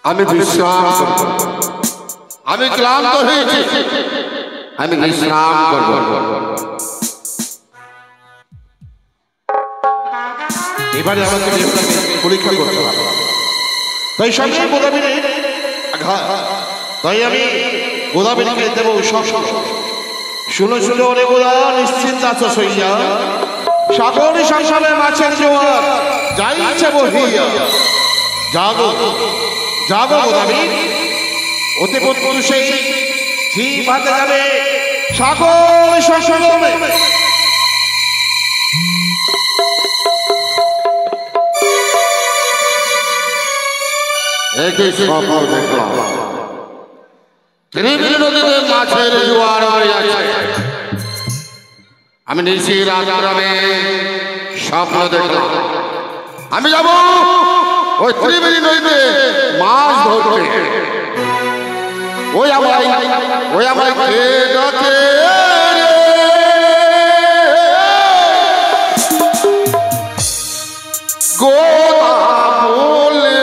আমি বিশ্রাম করব। আমি ক্লান্ত হয়েছি, আমি বিশ্রাম করব। এবারে আমাকে পরীক্ষা করতে হবে। তাই সঙ্গে গোদাবরী তাই আমি গোদাবরীকে দেব সব। শুনো শুনো ওরে গোদা, নিশ্চিন্ত আছো সইয়া, সাগর সংসারে মাছের জোয়ার যাই ইচ্ছে বহিয়া। জাগো জাগো গোদাবরী, অতি পুরুষে ঝি ভাতে যাবে সাগর সংসারে। একই স্বপ্ন দেখলাম, ত্রিবেণী নদীতে মাছের জোয়ার আছে। আমি নিশি রাত্রে স্বপ্ন দেখলাম, আমি যাব ওই ত্রিবেণী নদীতে মাছ ধরতে। ওই আমায় কে ডাকে গোদা বলে,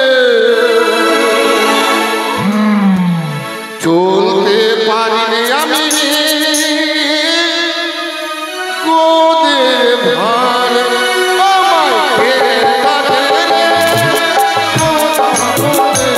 চলতে পারিনি আমি গোদে ভার, আমায় কে ডাকে গোদা বলে।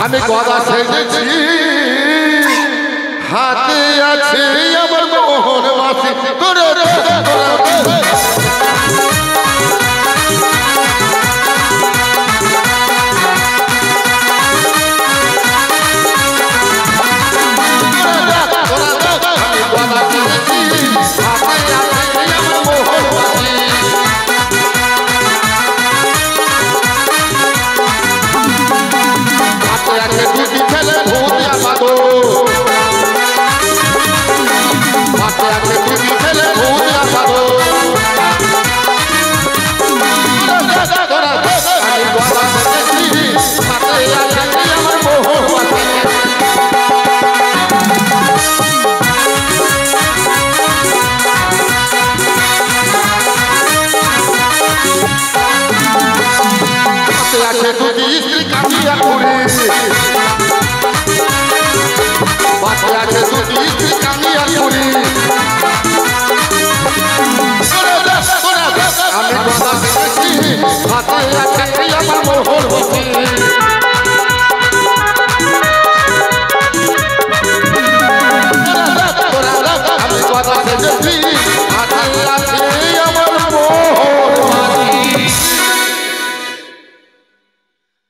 আমি গদা সেজেছি, হাতে আছে আমার মোহন মাসি।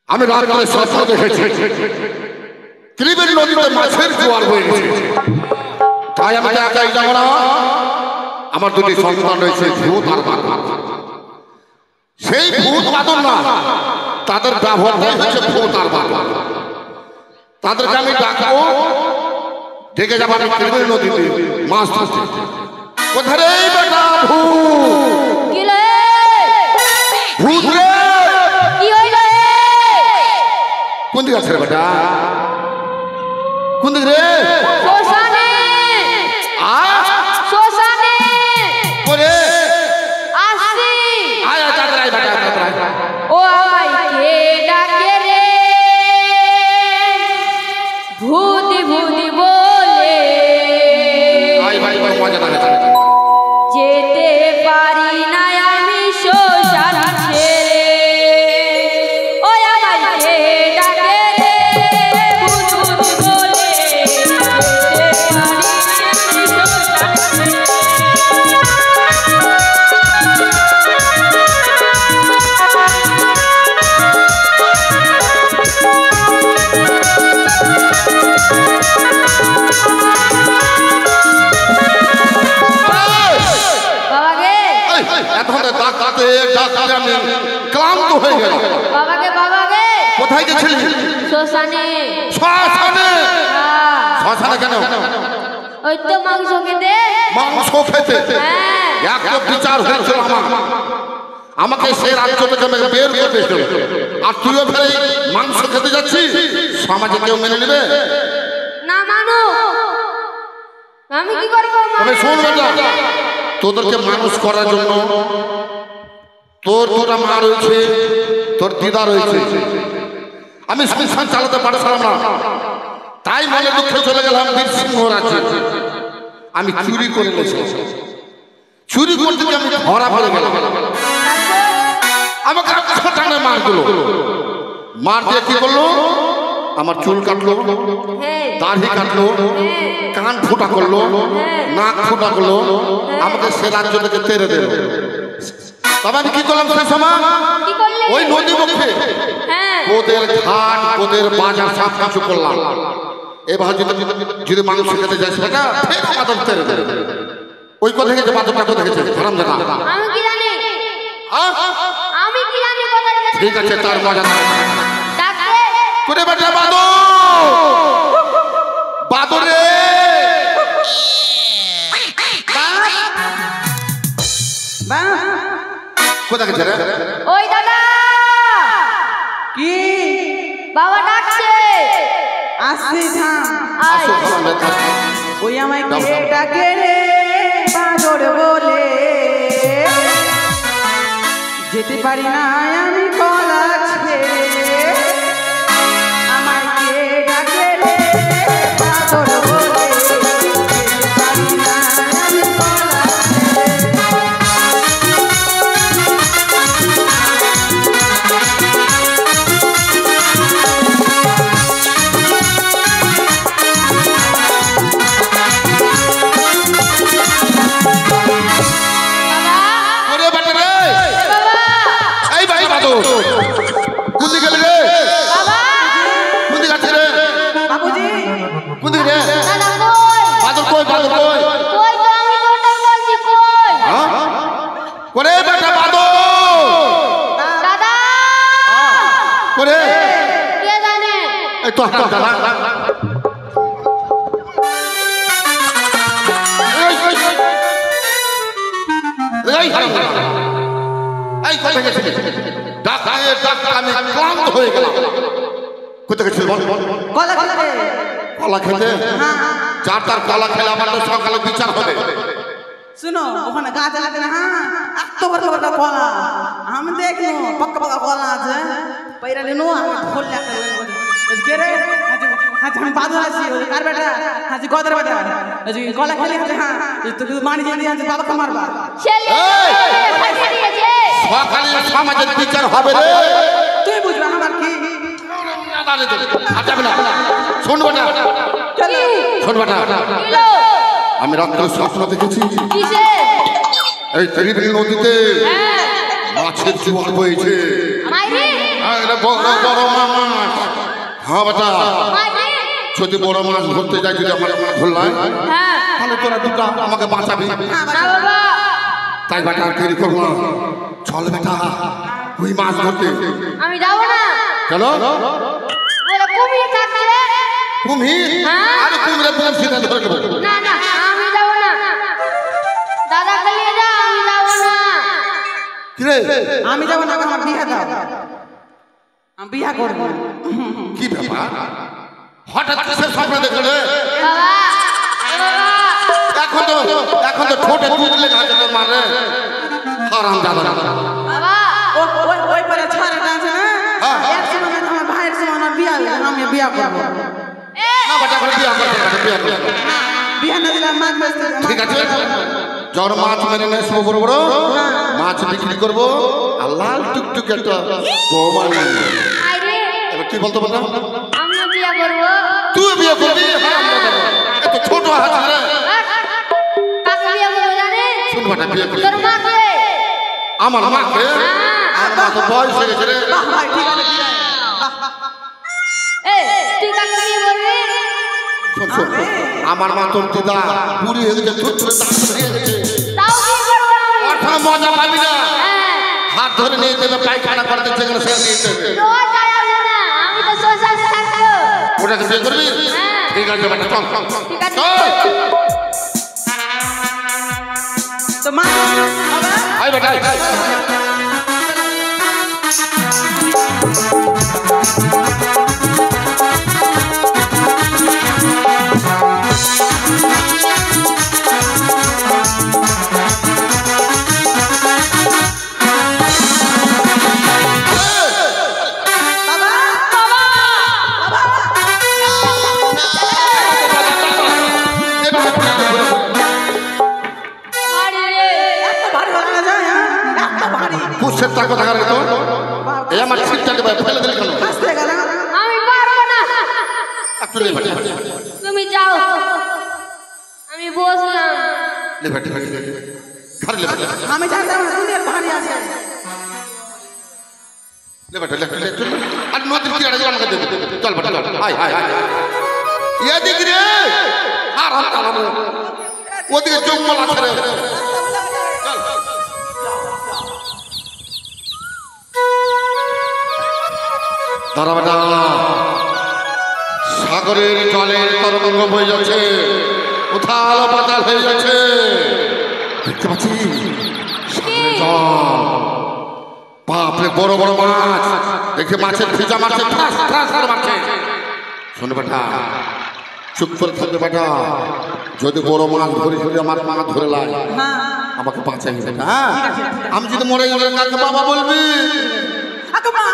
আমি রাত্রে স্বপ্ন দেখেছি, ত্রিবেণী নদীতে মাছের জোয়ার হয়ে গেছে। তাই আমি একাই যাবো না, আমার দুটি সন্তান রয়েছে, ভূত আর বাদর। সেই ভূত বাদর না, তাদের ব্যবহার হয়েছে ভূত আর বাদর। তাদেরকে আমি ডাকবো, ডেকে যাবো আমি ত্রিবেণী নদীতে মাছ ধরতে। কোথায় রে বেটা ভূত? ভূত রে কোন দিকে আছে রে বেটা? কোন দিকে রে? ক্লান্ত হয়ে গেল। বাবাকে কোথায় গেছিলি? শ্মশানে। শ্মশানে কেন? ওই তো মাংস খেতে। মাংস খেতে? এক তো বিচার হয়েছিল আমাকে সেই রাজ্য থেকে বের করে দিয়েছিল, আর তুইও ফেলে মাংস খেতে যাচ্ছিস। সমাজে কেউ মেনে নেবে না? মানু আমি কি করব? তবে শোন বেটা, তোদেরকে মানুষ করার জন্য তোর দুটা মা রয়েছে, তোর দিদা রয়েছে। আমি সংসার চালাতে পারছিলাম না, তাই মনে দুঃখে চলে গেলাম বীরসিংহ রাজ্যে। আমি চুরি করে নিয়েছিলাম, চুরি করতে গিয়ে আমি ধরা পড়ে গেলাম। আমাকে টানে মার দিল, মার দিয়ে কি করলো? আমার চুল কাটলো, দাড়ি কাটলো, কান ফোঁটা করলো, নাক ফোঁটা করলো, আমাকে সে রাজ্য থেকে তেড়ে দিল। তবে আমি কি করলাম সেই সময়? ওই নদী মুখে ওদের ঘাট, ওদের বাজার সব কিছু করলাম। এবার যদি মাংস খেতে যাই সেটা ঠিক আমাদের তেড়ে দেবে। ওই কথা থেকে বাজারটা কোথায় গেছে? হারাম জানা। আমি কি জানি? আমি কি জানি কোথায় গেছে? ঠিক আছে, তার মজা ডাকতে করে বেটা বাদর, বাদরে কোথায় গেছে রে? ওই দাদা কি বাবা ডাকছে। আসি থাম, আসো ওই আমায় কে ডাকে রে বাদর বলে, যেতে পারি না আমি কলা ছেড়ে। আমায় কে ডাকে রে বাদর বলে, যেতে পারি না আমি কলা আমি ক্লান্ত হয়ে গেলাম। কোথায় গেছিল? কলা খেতে। কলা খেতে? যার তার কলা খেলে আমার তো সকালে বিচার হবে। শুনো, ওখানে গাছ আছে না, এত বড় বড় কলা আমি দেখলো, পাক্কা পাক্কা কলা আছে। पैरा ले नो खोल जाता है के रे हां हम बादल आसी कार बेटा हां जी गोदर बेटा जी कला खेली हां तो मानी जी हां बाबा का मारबा ছেলে ফাঁকি দিয়েছে সকালে সমাজের বিচার হবে রে তুই বুঝবা আমার কি দাঁড়ে তো যাবে না শোন বেটা চলো শোন বেটা কিলো আমি রাত্রে স্বপ্ন দেখেছি কিসে এই ত্রিবেণী নদীতে মাছের জোয়ার বইছে মাইরি আরে বড় বড় মাছ হ্যাঁ বেটা মাইরি যদি বড় মাছ ধরতে যাই যদি আমার ধরলাই হ্যাঁ তাহলে তোরা দুটো আমাকে বাঁচাবি না বাবা তাই বেটা আর দেরি করব না চল বেটা ওই মাছ ধরতে আমি যাব না চলো বলে কুমির থাকছে রে কুমির হ্যাঁ। আরে কুমিরে বলছি না ধরে দেবো না না আমি যাব না দাদাকে নিয়ে যাও আমি যাব না কি রে আমি যাব না আমার বিয়ে দাও আমি বিয়ে করব কি ব্যাপার হঠাৎ কিসের স্বপ্ন দেখলে রে বাবা ও বাবা এখন তো ঠোঁটে দুধ লেগে আছে তোর মারে হারাম দাদা বাবা ও ওই ওই পরে ছাড়াটা আছে না এক সময় আমার ভাইয়ের সময় আমার বিয়ে হবে আমি বিয়ে করব না বেটা করে বিয়া করতে বিয়ে না দিলে মাছ বেচতে ঠিক আছে জ্বর মাছ মেরে নিয়ে আসবো বড় বড় মাছ বিক্রি করবো আর লাল টুকটুক একটা গোমা নিয়ে আইরে এবার কি বলতে বললাম আমি বিয়ে করব তুই বিয়ে করবি হারাম দাদা এত ছোট হাত রে কাকে বিয়ে করব জানে শুন বেটা বিয়ে করবি তোর মাকে আমার মাকে আমার মা তো বয়স হয়ে গেছে রে বাহ ভাই ঠিক আছে এ তুই কাকে বিয়ে করবি শোন শোন আমার মা তোর দিদা বুড়ি হয়ে গেছে ছোট ছোট দাঁত হয়ে গেছে তাও কি করব আমি ওঠা মজা পাবি না হ্যাঁ হাত ধরে নিয়ে যেতে পায়খানা করতে যেখানে সে নিয়ে যেতে রোজ যাবে না আমি তো শ্মশানে থাকবো ওটাকে বিয়ে করবি হ্যাঁ। ঠিক আছে বেটা চল চল ঠিক আছে চল তো মা বাবা আয় বেটা আয়। আরে রে এত ভারী বানানো যায় হ্যাঁ এত ভারী কুসের তার কথা কারে তো এই আমার ছিটটাকে ভাই ফেলে দিলি কেন আসতে গেল আমি পারবো না একটু নে বেটা তুমি যাও আমি বসলাম লে বেটা ঘর লে বেটা আমি জানতাম না দুনিয়ার ভারী আছে লে বেটা লে চল আর নদীর কি আড়ে আমাকে দে চল বেটা চল আয় আয় আয় ইয়া দিক রে আর হাত চালাবো ওদিকে জঙ্গল আছে রে চল দাঁড়া বেটা সাগরের জলের তরঙ্গ বয়ে যাচ্ছে উথাল পাতাল হয়ে যাচ্ছে দেখতে পাচ্ছি সাগরের জল বাপরে বড় বড় মাছ দেখে মাছের ভিজা মারছে ঠাস ঠাস করে মারছে শোনো বেটা চুপ করে থাকবে বেটা যদি বড় মাছ ধরে ধরে আমার মাছ ধরে লাগে হ্যাঁ আমাকে বাঁচাই বেটা হ্যাঁ আমি যদি মরে গেলে কাকে বাবা বলবি আকো মা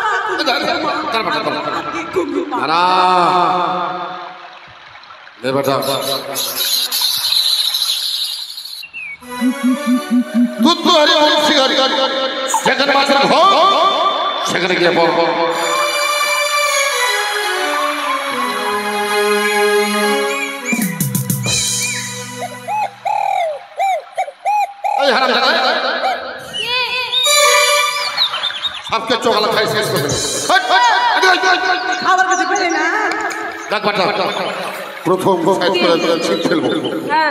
সেখানে মাছের ঘর সেখানে গিয়ে বল সবকে চোখালা খাই শেষ করবে খাবার কিছু পেলে না দেখ বাটা প্রথম সাইড করে ছিপ ফেলবো হ্যাঁ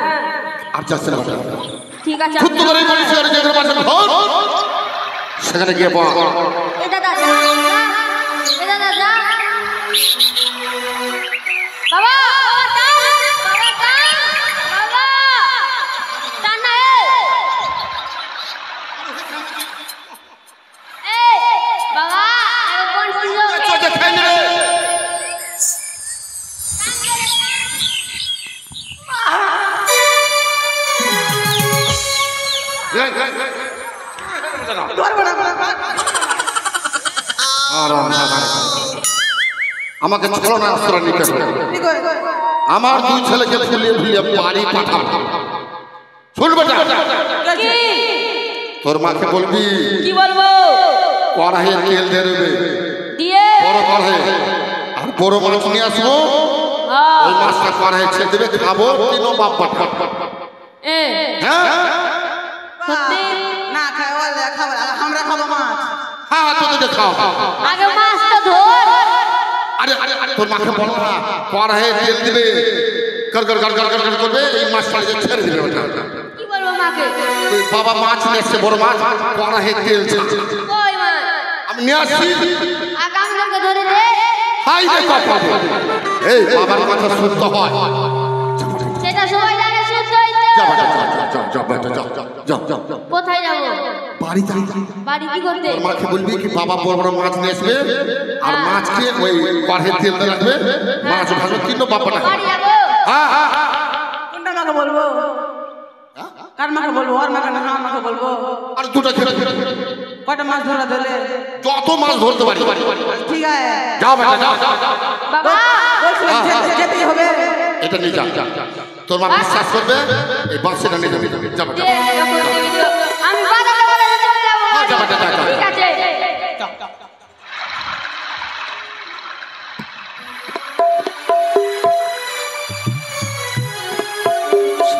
আর যাচ্ছে না বাটা ঠিক আছে খুব করে পরিষ্কার যেখানে মাছের ঘর সেখানে গিয়ে বল এটা দাদা এটা দাদা বাবা বাবা বাবা টানা এই বাবা কোন চোখে খেয়ে নে আমাকে ছলনা আশ্রয় নিতে হবে আমার দুই ছেলেকে ফুলিয়ে ফুলিয়ে বাড়ি পাঠাবো শুনবে তোর মাকে বলবি কি বলবো কড়াইয়ে তেল দিয়ে দেবে দিয়ে বড় কড়াই আর বড় মাছ নিয়ে আসবো ওই মাছটা কড়াইয়ে ছেড়ে দেবে খাবো তিনও বাপ পাঠা এ হ্যাঁ সত্যি না খাওয়া খাবার আমরা খাবো মাছ হ্যাঁ তোদের খাও আগে মাছ তো ধর আরে আরে তোর মাকে বল না কড়াইয়ে তেল দিবে গড় গড় গড় গড় গড় করবে এই মাছটা ছেড়ে দিবে ওটা কি বলবো মাকে ওই বাবা মাছ নিয়ে এসছে বড় মাছ কড়াইয়ে তেল ছেড়েছে কই মাছ আমি নিয়ে আসছি আগাম লোকে ধরে দে হাই রে বাবা এই বাবার কথা শুনতে হয় সেটা সবাই জানে শুদ্ধ যা হইতো যা যা বেটা যা যা যা কোথায় যাবো বাড়ি যাই বাড়ি কি করতে তোর মাকে বলবি কি বাবা বড় বড় মাছ নিয়ে আসবে আর মাছকে ওই কড়াইয়ে তেল দিয়ে রাখবে মাছ ভাজবে তিনও বাবাটা বাড়ি যাবো হ্যাঁ হ্যাঁ কোনটা মাকে বলবো কার মাকে বলবো ওর মাকে না আমার মাকে বলবো আর দুটো ছেলে কয়টা মাছ ধরা ধরলে যত মাছ ধরতে পারি ঠিক আছে যাও বেটা যাও বাবা বলছিলাম যেতেই হবে এটা নিয়ে যা তোর মা বিশ্বাস করবে এই বাক্সটা নিয়ে যাবি যা বেটা দে, যখন দেখবি তো। আমি বাজারে বাজারে চলে যাবো হ্যাঁ, যা বেটা, যা, যা। ঠিক আছে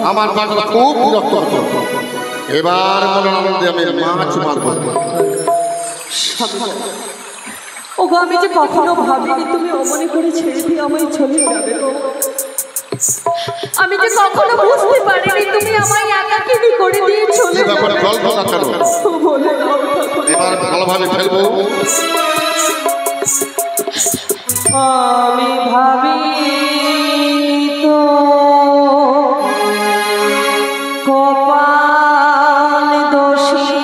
আমার বাবা খুব বিরক্ত হতো এবার মনে আনন্দে আমি মাছ মারবো ওগো আমি যে কখনো ভাবিনি তুমি অমনে করে ছেড়ে দিয়ে আমায় চলে যাবে গো। আমি যে কখনো বুঝতে পারিনি তুমি আমায় একাকিনী করে দিয়ে চলে এই ব্যাপারে যাবে। গল্প না কেন ও বলে দাও ঠাকুর। এবার ভালোভাবে ফেলবো। আমি ভাবি তো কপাল দোষী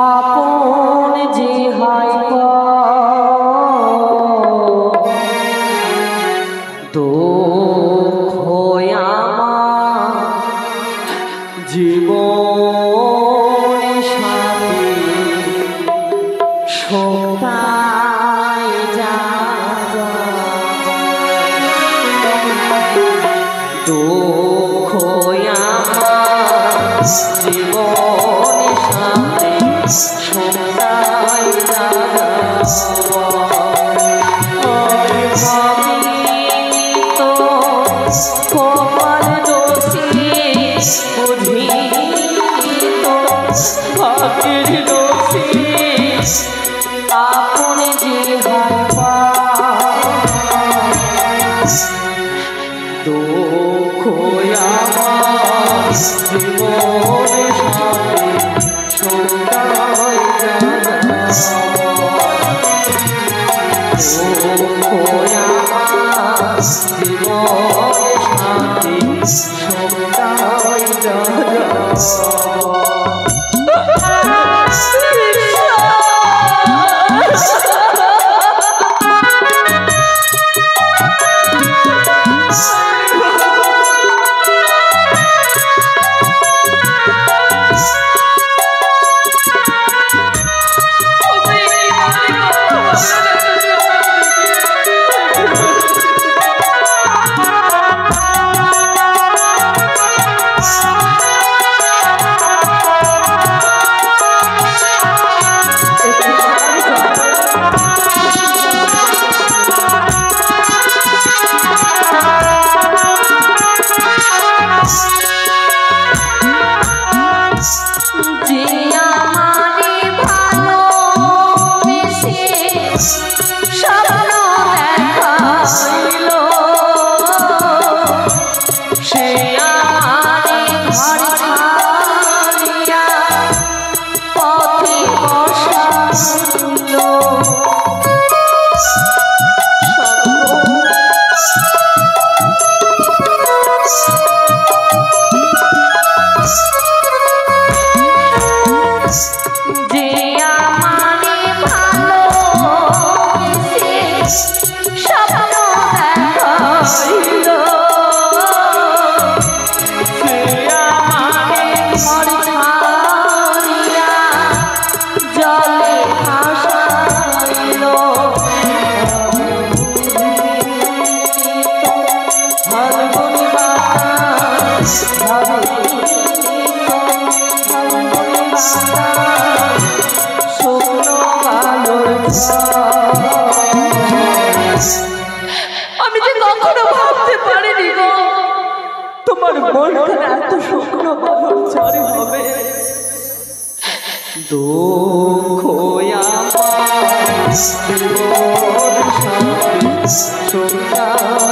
আপন যে হয় দুঃখ আমার জীবন সাথী শোকায় যা দুঃখ আমার জীবন সাথী শোকায় যা কপাল দোষী বুঝি তো ভাগ্যের দোষী আপনি যে দুঃখ আমার জীবনে সন্ধ্যায়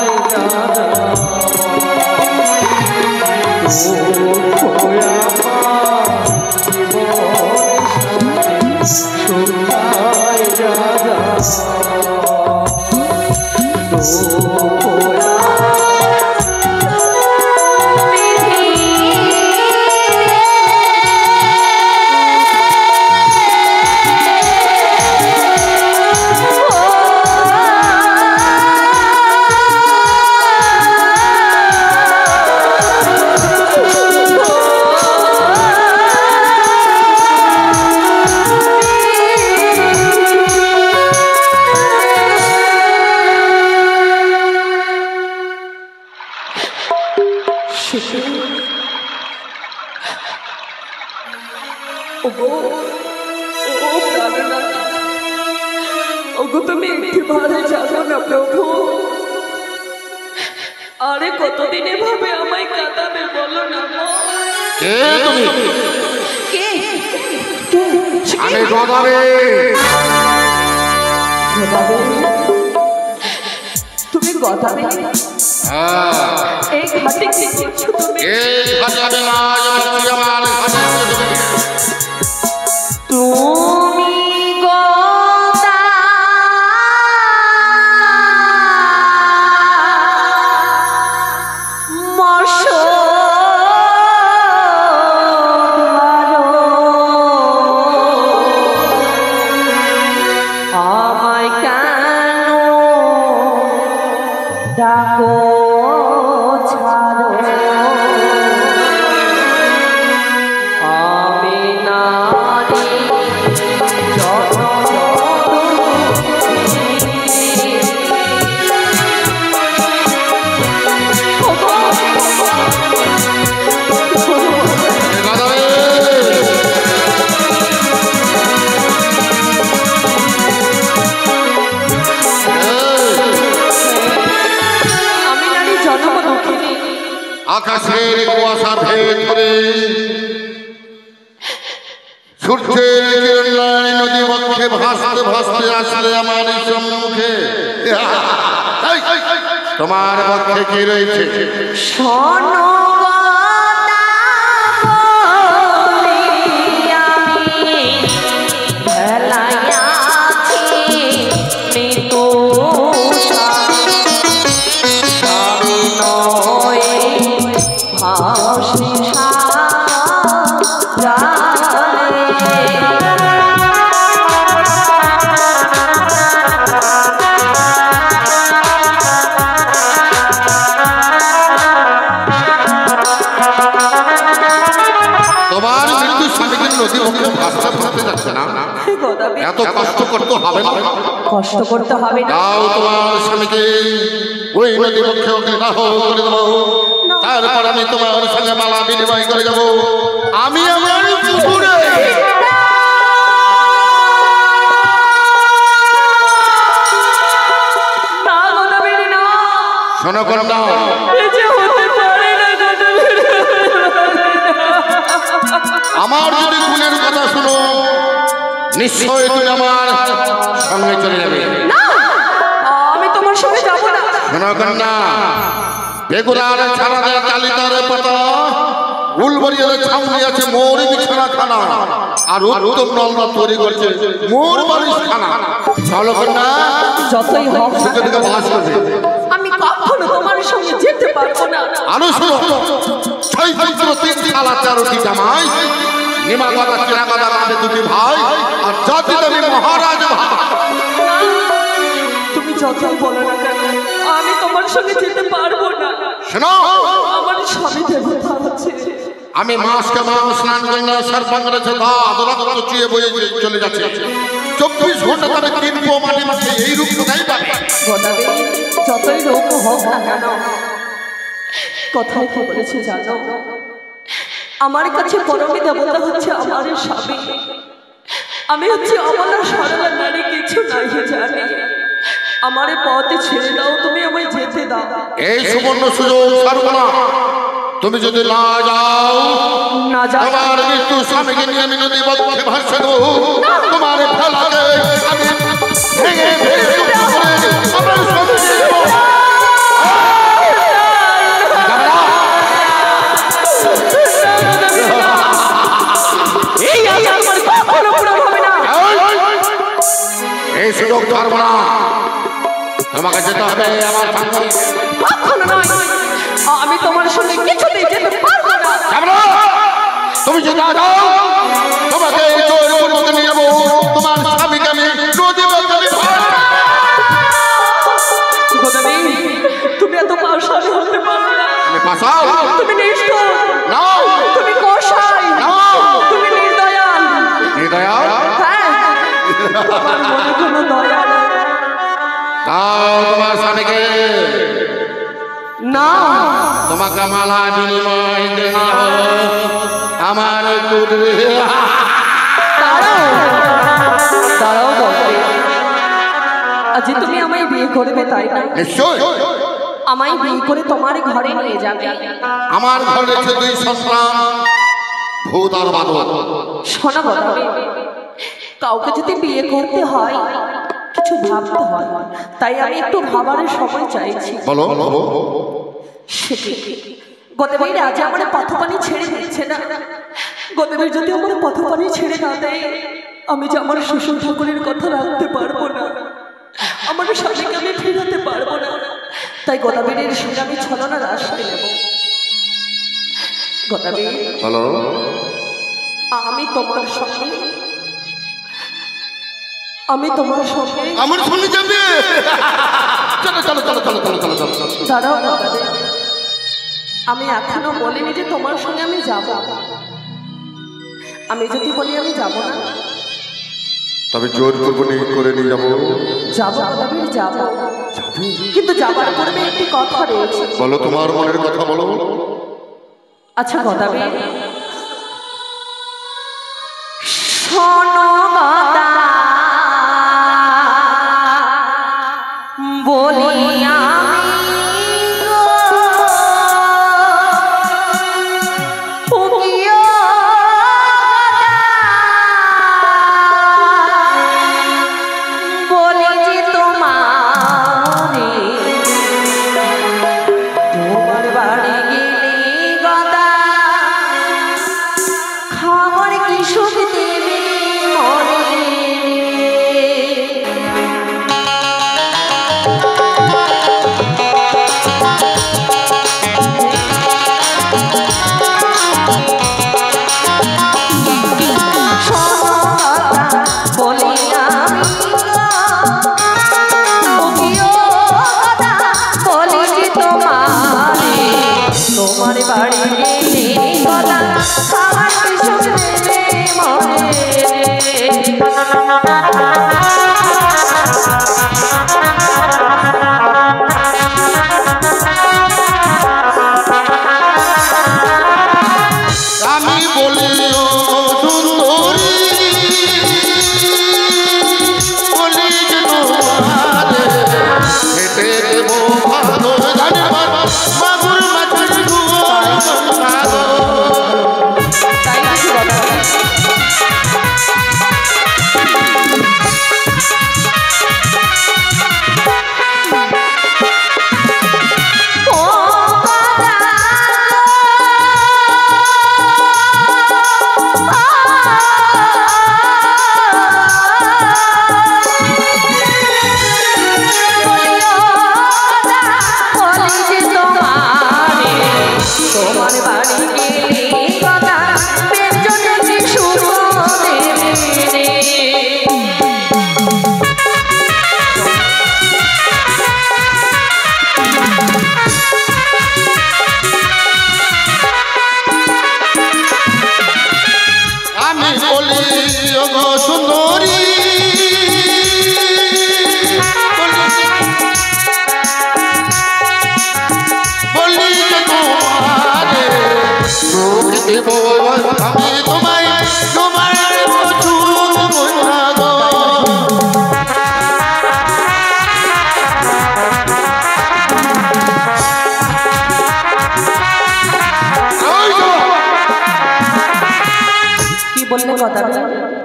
আরে কতদিন এভাবে আমায় কাঁদাবে বলো না কে আমি গদাবে তুমি গদাবে এই ঘাটে কি করছো তুমি এই ঘাটে না আমার ঘাটে গো ছাড়ো আমি নারী আকাশের কুয়াশা ভেদ করে সূর্যের কিরণ নদী বক্ষে ভাসতে ভাসতে আসলে আমার সম্মুখে তোমার পক্ষে কি রয়েছে? শোনো এত কষ্ট করতে হবে না, কষ্ট করতে হবে না। তাও তোমার স্বামীকে ওই নদী পক্ষে অগ্নিদাহ করে দেবো, তারপর আমি তোমার সঙ্গে মালা বিনিময় করে যাব। আমি আমার পুকুরে শোনো কন্যা, আমার যদি গুণের কথা শুনো নিশ্চয় তুমি আমার সঙ্গে চলে যাবে। আমি তোমার সঙ্গে যাবো না। শোনো কন্যা, বেগুনার ছাড়া দেয় কালিতার পাতা, উলবরিয়ার ছাউনি আছে মোর বিছানাখানা, আর উত্তম নলদা তৈরি করছে মোর বালিশ খানা। চলো কন্যা, যতই হোক দিকে বাস করবে। আমি কখনো তোমার সঙ্গে যেতে পারবো না। আরো শোনো, ছয় পুত্র তিন শালা 13টি জামাই, নিমা গদা চিরা গদা রাধে দুটি ভাই, আর জাতি দেবী মহারাজ ভাই। তুমি যতই বলো না কেন আমি তোমার সঙ্গে যেতে পারবো না। শোনো, আমার স্বামী দেবতা আছে। আমি মাসকে মাস স্নান গঙ্গা সর্বাঙ্গরে আদরক্ত চুয়ে বয়ে চলে যাচ্ছে। 24 ঘন্টা তারা কিনবো মাটি মাটি এই রূপ কোথায় পাবে? যতই রোগ হোক না কেন, কথায় কি বলেছে জানো? আমার কাছে পরমী দেবতা হচ্ছে আমার স্বামী। আমি হচ্ছে অমলা সরলা নারী, কিছু নাই জানি। আমার পথে ছেড়ে দাও, তুমি আমায় যেতে দাও। এই সুবর্ণ সুযোগ ছাড়বো না। তুমি যদি না যাও, তোমার মৃত্যু স্বামীকে নিয়ে আমি নদী বক্ষে ভাসে দেবো। তোমার ফেলাকে আমি ভেঙে ভেঙে আমার সঙ্গে দেবো। এই সুযোগ ছাড়বো না, তোমাকে যেতে হবে আমার সঙ্গে। আমি তোমার সঙ্গে কিছুতেই যেতে পারবো না। তুমি যদি না যাও, তোমাকে জোর পূর্বক নিয়ে যাবো। তোমার স্বামীকে আমি নদী বক্ষে তুমি এত পাশালি হতে পারবে না। আমি পাশাল? তুমি নিষ্ঠুর, না তুমি কসাই, তুমি নির্দয়াল। নির্দয়াল? হ্যাঁ, তোমার মনে কোনো দয়া নেই। দাও তোমার স্বামীকে। না, তোমাকে মালা বিনিময় দেব আমার তারাও বলবে আজ তুমি আমায় বিয়ে করবে, তাই না? নিশ্চয়। আমায় বিয়ে করে তোমার ঘরে নিয়ে যাবে। আমার ঘরে আছে 2 সন্তান, ভূত আর বাদর। শোনো বলবে, কাউকে যদি বিয়ে করতে হয় কিছু ভাবতে হয়, তাই আমি একটু ভাবার সময় চাইছি। বলো। গতবারে আজ আমার পথপানি ছেড়ে দিচ্ছে না। গতবার যদি আমার পথপানি ছেড়ে না দেয়, আমি যে আমার শ্বশুর ঠাকুরের কথা রাখতে পারবো না, আমার স্বামীকে আমি ফেরাতে পারবো না। তাই গদাবীরের সঙ্গে আমি ছলনার আশ্রয় নেব। গদাবীর, আমি তোমার সঙ্গে আমি তোমার সঙ্গে আমার সঙ্গে যাবে চলো চলো চলো চলো চলো চলো চলো দাঁড়াও গদাদেব, আমি এখনো বলিনি যে তোমার সঙ্গে আমি যাব। আমি যদি বলি আমি যাব না, তবে জোর করবো করে নিয়ে যাবো। যাবো গদাদেব, যাবো, কিন্তু যাবার পূর্বে একটি কথা রয়েছে। বলো, তোমার মনের কথা বলো। আচ্ছা গদাদেব, শোনো গদা, বলি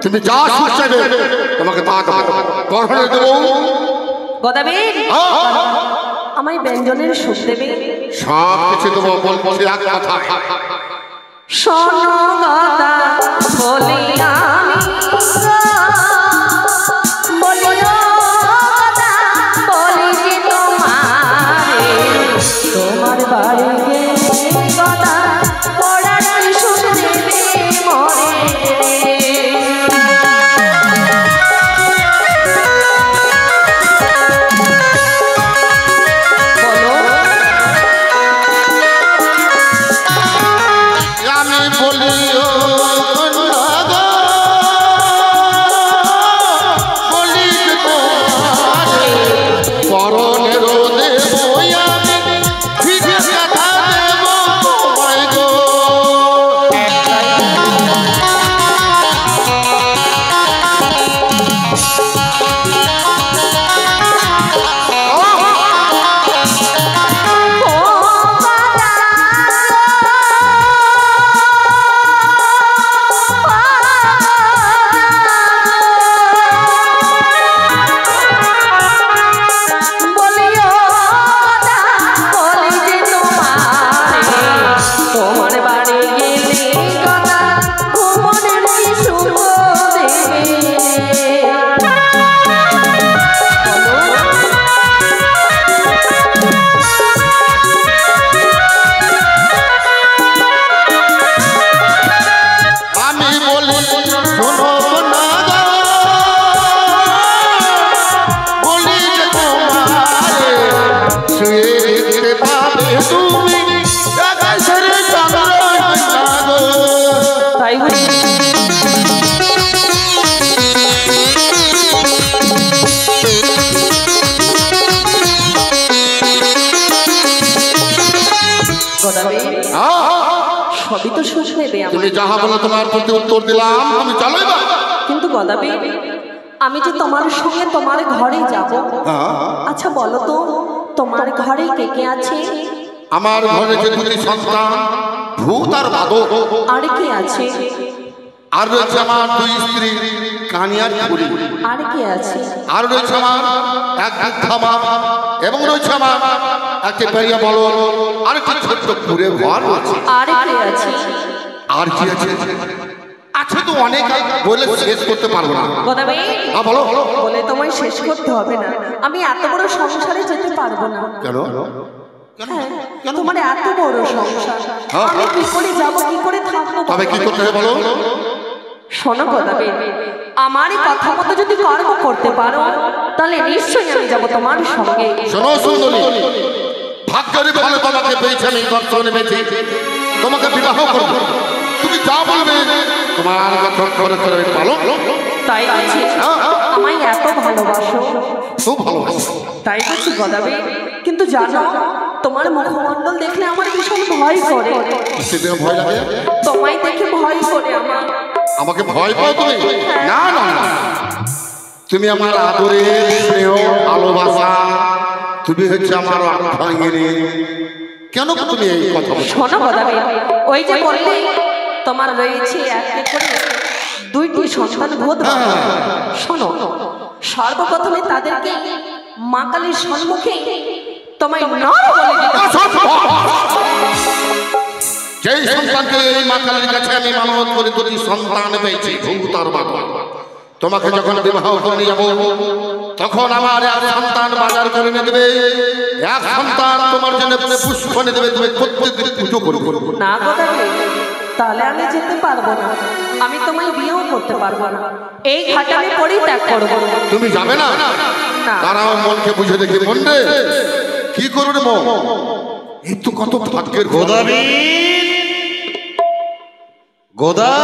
তুমি যা চাইবে তোমাকে তা গড়ে দেবো। গদাবীর, আমায় ব্যঞ্জনের সুখ দেবে। সব কিছু দেবো, বলছি এক কথা। শোনো গদা, বলি আমি, বলি গদা, বলি যে তোমার বাড়ি গেলে গদা পড়ার সুখ দেবে মরে। পরনের দেবো আমি, ভিজে কথা তুমি আকাশের চন্দ্রমালা গো। তাই বলি সবই তো শুনে নেবে আমার। তুমি যাহা বলো তোমার প্রতি উত্তর দিলাম, তুমি চলোই বা। কিন্তু গদাবি আমি যে তোমার সঙ্গে তোমার ঘরে যাব, আচ্ছা বলো তো তোমার ঘরে কে কে আছে? আমার ঘরে যে দুটি সন্তান, ভূত আর বাদক। আর কে আছে? আর রয়েছে আমার দুই স্ত্রী, কানিয়ার পুরী। আর কে আছে? আর রয়েছে আমার এক বৃদ্ধা মা, এবং রয়েছে আমার একটি পেরিয়া বল, আর একটি ছোট্ট কুড়ে ঘর আছে। আর কে আছে? আর কি আছে? আছে তো অনেক, বলে শেষ করতে পারবো না। গদাবি বলো। বলে তোমায় শেষ করতে হবে না, আমি এত বড় সংসারে যেতে পারবো না। কেন? হ্যাঁ, তোমার এত বড় সংসার, আমি কি করে যাব, কি করে থাকবো? তবে কি করতে হবে বলো? শোনো গদাবি, আমার কথা মতো যদি কর্ম করতে পারো তাহলে নিশ্চয়ই আমি যাব তোমার সঙ্গে। শোনো সুন্দরী, ভাগ্যের ফলে তোমাকে পেয়েছি আমি, দর্শনে পেয়েছি, তোমাকে বিবাহ করবো। তুমি যা বলবে তোমার কথা করে করে পালন। তাই আছে আমায় এত ভালোবাসো, খুব ভালোবাসো। তাই বলছি গদাবি, কিন্তু জানো তোমার মুখমণ্ডল দেখলে আমার ভীষণ ভয় করে। সেদিন ভয় লাগে? তোমায় দেখে ভয় করে আমার। আমাকে ভয় পাও তুমি? না না না, তুমি আমার আদরে, স্নেহ, ভালোবাসা, তুমি হচ্ছে আমার অর্ধাঙ্গিনী। কেন তুমি এই কথা বলছো? শোনো গদাবি, ওই যে বললে তোমার রয়েছে এক করে দুইটি সন্তান ভূত। শোনো, সর্বপ্রথমে তাদেরকে মা কালীর সম্মুখে তোমায় নর বলে দিতে যেই সন্তানকে এই মা কালীর কাছে আমি মানত করে দুটি সন্তান পেয়েছি, ভূত আর বাবা, তোমাকে যখন বিবাহ করে যাবো তখন আমার এক সন্তান বাজার করে এনে দেবে, এক সন্তান তোমার জন্য পুষ্প এনে দেবে, তুমি প্রত্যেকদিন পুজো করবে। না গদাবি, তাহলে আমি যেতে পারবো না, আমি তোমায় বিয়েও করতে পারবো না, এই ঘাট আমি পরিত্যাগ করবো। তুমি যাবে না? তারাও মনকে বুঝে দেখি, মন রে কি করবে মন, এই তো কত ভাগ্যের। গদাবি, গোদা,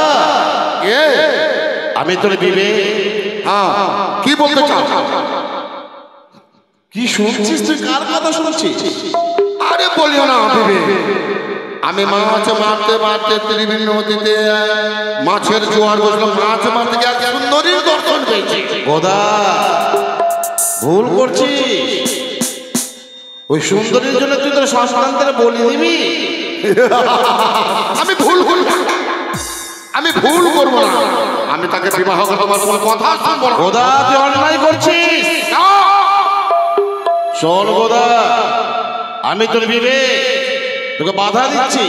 আমি তোর বিবেক। হ্যাঁ, কি বলতে চাও? কি শুনছিস তুই? কার কথা শুনছিস? আরে বলিও না বিবেক, আমি মাছ মারতে মারতে ত্রিবেণী নদীতে মাছের জোয়ার বসলো, মাছ মারতে গিয়ে এক সুন্দরীর দর্শন পেয়েছি। গোদা, ভুল করছিস। ওই সুন্দরীর জন্য তুই তোর সন্তানদের বলি দিবি? আমি ভুল করবো না, আমি তাকে বিবাহ করবো, কোনো কথা শুনবো না। গোদা, তুই অন্যায় করছিস। শোন গোদা, আমি তোর বিবেক, তোকে বাধা দিচ্ছি।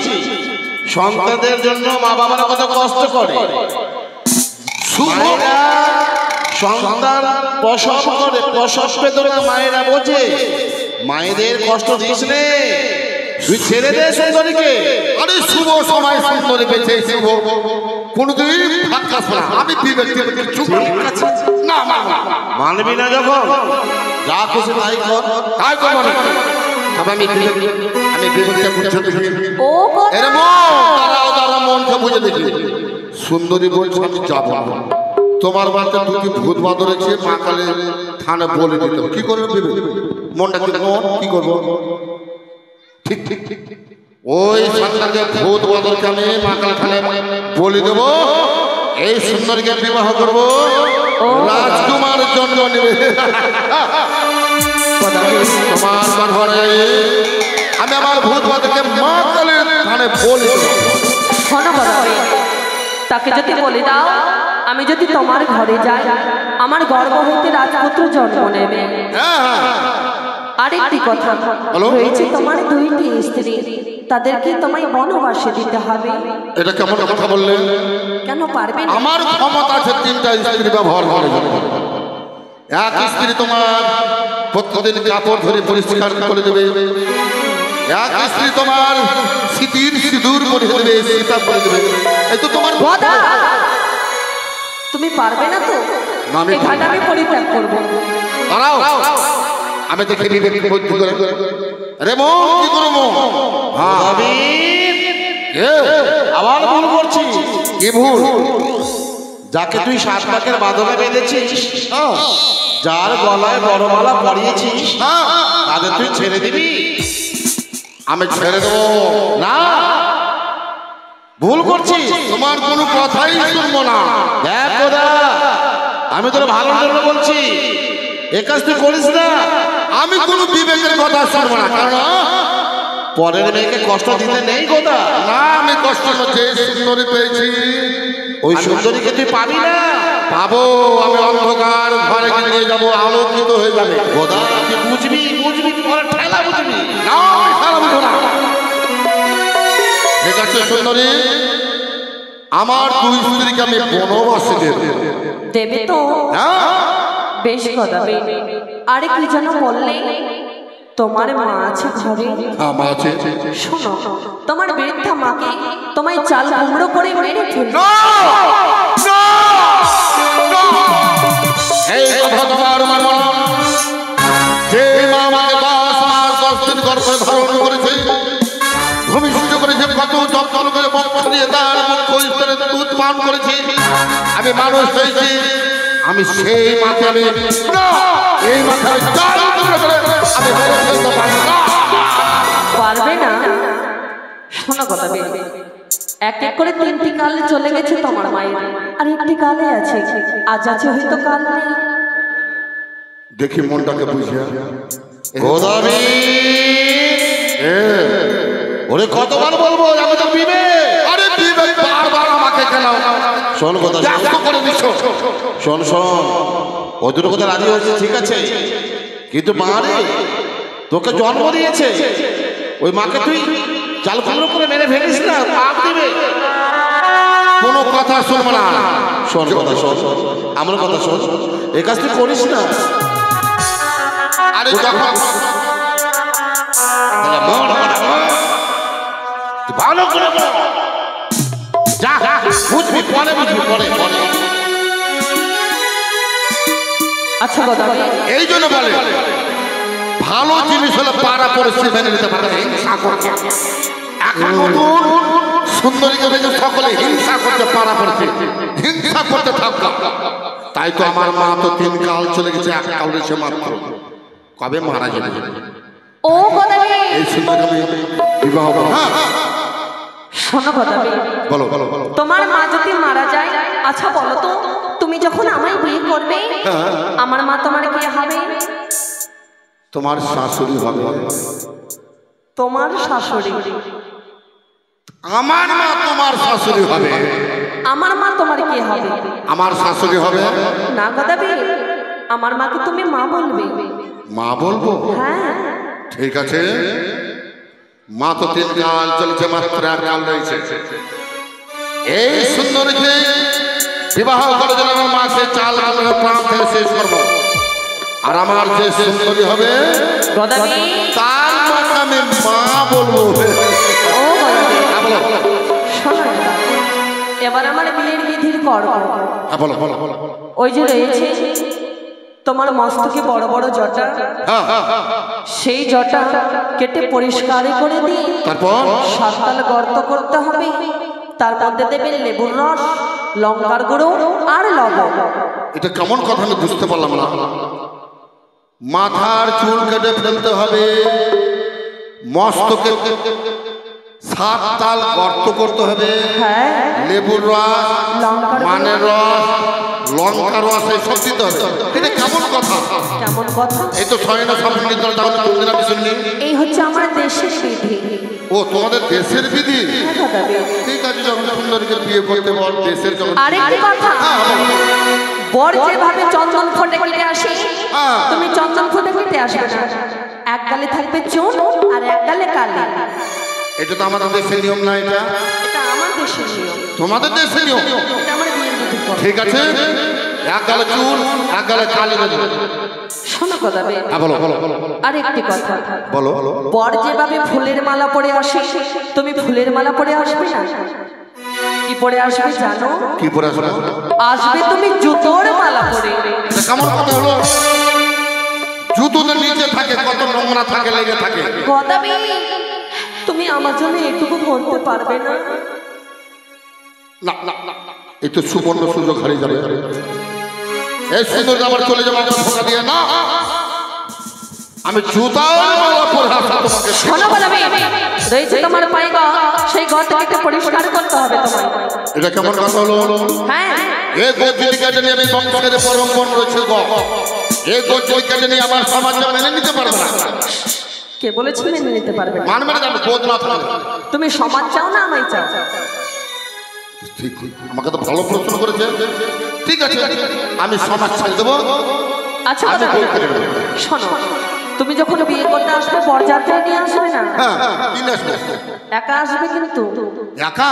সন্তানদের জন্য মা বাবারা কত কষ্ট করে, মায়েরা সন্তান প্রসব করে, প্রসব বেদনা মায়েরা বোঝে, মায়েদের কষ্ট দিস নে, তুই ছেড়ে দে সুন্দরীকে। আরে শুভ সময় সুন্দরী পেয়েছে, শুভ কোনদিন ফাঁকা না। আমি বিবেক চুপ না, মানবি না যখন, যা খুশি তাই কর। তাই করবো না। তবে আমি বিবেকটা বুঝতে দেখি। ও এরে মন, দাঁড়াও, মনকে বুঝে দেখি। সুন্দরী বলছে আমি যাবো না, তোমার বাড়িতে দুটি ভূত বাঁধ রয়েছে, মা কালী থানে বলে দিত। কি করবে বিবেক? মনটা কি করবো? ঠিক ঠিক ঠিক, ওই সন্তানকে ভূত বাঁধরকে আমি মা কালী থানে বলে দেবো, এই সুন্দরীকে বিবাহ করবো, রাজকুমার জন্ম নেবে। তোমার ঘরে আমি আমার ভূত বাঁধরকে মা কালীর থানে বলে দেবো। শোনো গদাবি, তাকে যদি বলে দাও আমি যদি তোমার ঘরে যাই আমার গর্ভ হইতে রাজপুত্র জন্ম নেবে। আরেকটি কথা হয়েছে, তোমার দুইটি স্ত্রী, তাদেরকে তোমায় বনবাসে দিতে হবে। এটা কেমন কথা বললেন? কেন পারবে না? আমার ক্ষমতা আছে তিনটা স্ত্রী ব্যবহার করে। এক স্ত্রী তোমার প্রত্যেকদিন কাপড় ধরে পরিষ্কার করে দেবে, এক স্ত্রী তোমার সিঁতির সিঁদুর পরে দেবে, সীতা পরে দেবে। এই তো তোমার কথা। তুমি পারবে না তো? এই ঘাট আমি পরিত্যাগ করবো। দাঁড়াও, আমি দেখে বিবেক বুদ্ধি করে। রে মন, কি করো মন? কি ভুল? যাকে তুই 7 পাকের বাঁধনে বেঁধেছিস, যার গলায় বড় মালা পরিয়েছিস, তাদের তুই ছেড়ে দিবি? আমি ছেড়ে দেবো না, ভুল করছিস। তোমার কোনো কথাই শুনবো না। দেখ খোদা, আমি তোর ভালোর জন্য বলছি, এ কাজ তুই করিস না। আমি কোনো বিবেকের কথা শুনবো না, কারণ পরের মেয়েকে কষ্ট দিতে নেই খোদা। না, আমি কষ্ট যে সুন্দরী পেয়েছি ওই সুন্দরীকে তুই পাবি না। পাবো, আমি অন্ধকার ঘরে নিয়ে যাবো, আলোকিত হয়ে যাবে। খোদা তুই বুঝবি, বুঝবি পরে ঠেলা বুঝবি না, আমি খেলা বুঝবো না। ঠিক আছে সুন্দরী, আমার 2 স্ত্রীকে আমি বনবাসে দেব। দেবে তো? হ্যাঁ, বেশ কথা বেবে। আরে কি যেন বললে? তোমার মা আছে ঘরে? মা আছে। শোনো, তোমার বৃদ্ধা মাকে তোমায় চাল কুমড়ো করে মেরে ফেলবে। এই কথা তোমার মানব না। যে মা আমাকে 10 মাস 10 দিন গর্ভে ধারণ করেছে, ভূমিষ্ঠ করেছে, কত যত্ন করে বক্ষ দিয়ে তার মুখ স্তরে দুধ পান করেছি, আমি মানুষ হয়েছি, আমি সেই মাকে আমি এই মাথায় চাল কুমড়ো করে আমি মেরে ফেলতে পারি না। পারবে না? শোনো কথা বেবে, এক এক করে 3টি কাল চলে গেছে তোমার মায়ের, আর একটি কালে আছে, আজ আছে হয়তো কাল নেই। দেখি মনটাকে বুঝিয়া। খোদাবি, ওরে কতবার বলবো আমি তো বিবে। আরে বিবেক বারবার আমাকে কেন? শোন কথা, ব্যস্ত করে দিচ্ছ। শোন শোন, ও দুটো কথা রাজি হয়েছে ঠিক আছে, কিন্তু মা রে তোকে জন্ম দিয়েছে, ওই মাকে তুই চাল কুমড়ো করে মেরে ফেলিস না, পাপ দিবে। কোনো কথা শুনবো না। শোন কথা, শোন আমার কথা শোন, এই কাজ তুই করিস না। আরে যখন ভালো করে বল। যা বুঝবি পরে, বুঝবি পরে পরে। আচ্ছা কথা বেবে, এই জন্য বলে ভালো জিনিস হলে পাড়া পরিস্থিতি মেনে নিতে পারে, হিংসা করছে। এখন নতুন সুন্দরীকে দেখে সকলে হিংসা করতে, পাড়া পরিস্থিতি হিংসা করতে থাকবে। তাই তো আমার মা তো 3 কাল চলে গেছে, 1 কাল রয়েছে মাত্র। কবে মারা যাবে? ও কথা বেবে, এই সুন্দরী আমি বিবাহ করব। শোনো কথা বেবে, বলো বলো বলো। তোমার মা যদি মারা যায়, আচ্ছা বলো তো, তুমি যখন আমায় বিয়ে করবে, আমার মা তোমার কে হবে? তোমার শাশুড়ি হবে। তোমার শাশুড়ি। আমার মা তোমার শাশুড়ি হবে। আমার মা তোমার কে হবে? আমার শাশুড়ি হবে। না কথা বেবে, আমার মাকে তুমি মা বলবে। মা বলবো? হ্যাঁ। ঠিক আছে, মা তো 3 কাল চলেছে, মাত্র 1 কাল রয়েছে। এই সুন্দরীকে বিবাহ করে দিলে আমার মাকে চাল কুমড়ো প্রাণ থেকে শেষ করবো। আর আমার যে সুন্দরী হবে কথা বেবে, তার মাকে আমি মা বলবো। ও কথা বেবে, হ্যাঁ, বলো শোনো, এবার আমার বিয়ের বিধির কর। হ্যাঁ, বলো বলো বলো। ওই যে রয়েছে তোমার মস্তকে বড় বড় জটা, সেই জটা কেটে পরিষ্কার করে দিয়ে তারপর 7 তাল গর্ত করতে হবে, তার মধ্যে দেবে লেবুর রস, লঙ্কার গুঁড়ো আর লবণ। এটা কেমন কথা আমি বুঝতে পারলাম না। মাথার চুল কেটে ফেলতে হবে, মস্তকে 7 তাল গর্ত করতে হবে, হ্যাঁ, লেবুর রস, লঙ্কার মানের রস, লঙ্কার রস এইসব দিতে হবে। এটা কেমন কথা? কেমন কথা? এই তো ছয় না সব নিতে কোনদিন আমি শুনিনি। এই হচ্ছে আমার দেশের বিধি। ও তোমাদের দেশের বিধি? হ্যাঁ কথা বেবে। ঠিক আছে, যখন সুন্দরীকে বিয়ে করতে বল দেশের যখন। আরেকটি কথা, বর যেভাবে চন্দন ফোঁটে কেটে আসে, তুমি চন্দন ফোঁটে কেটে আসবে না। এক গালে থাকবে চুন আর এক গালে কালি। এটা তো আমাদের দেশের নিয়ম না। এটা এটা আমার দেশের নিয়ম, তোমাদের দেশের নিয়ম। এটা আমার বিয়ের বিধি কর। ঠিক আছে, 1 গালে চুল 1 গালে কালি দেবে। শোনো কথা বেবে, হ্যাঁ, বলো বলো বলো আরেকটি কথা, বলো। বর যেভাবে ফুলের মালা পরে আসে, তুমি ফুলের মালা পরে আসবে না। কি পরে আসবে জানো? কি পরে আসবে? আসবে তুমি জুতোর মালা পরে। এটা কেমন কথা হলো? জুতোদের নিচে থাকে, কত নোংরা থাকে, লেগে থাকে। কথা বেবে, তুমি আমার জন্য এটুকু বলতে পারবে না? না না না, এই তো সুবর্ণ সুযোগ হারিয়ে যাবে। এই সুন্দর আবার চলে যাবো আমার ধোকা দিয়ে না। আমি জুতা পরে আসা তোমাকে। শোনো বলবি, রয়েছে তোমার পায়গা, সেই ঘরটাকে পরিষ্কার করতে হবে তোমায়। এটা কেমন কথা হলো? হ্যাঁ, এই গোজ যদি কেটে নিয়ে আমি সংসারের পরম্পর রয়েছে গো, এই গোজ যদি কেটে নিয়ে আমার সমাজটা মেনে নিতে পারবে না। কে বলেছে মেনে নিতে পারবে না? মানবে না, আমি গোজ না থাকবে। তুমি সমাজ চাও না আমায় চাও? ঠিক, আমাকে তো ভালো প্রশ্ন করেছে। ঠিক আছে, আমি সমাজ ছেড়ে দেবো। আচ্ছা আমি গোজ কেটে নেবো। শোনো, তুমি যখন বিয়ে করতে আসবে বরযাত্রী নিয়ে আসবে না? হ্যাঁ, তিন আসবে। একা আসবে কিন্তু? একা?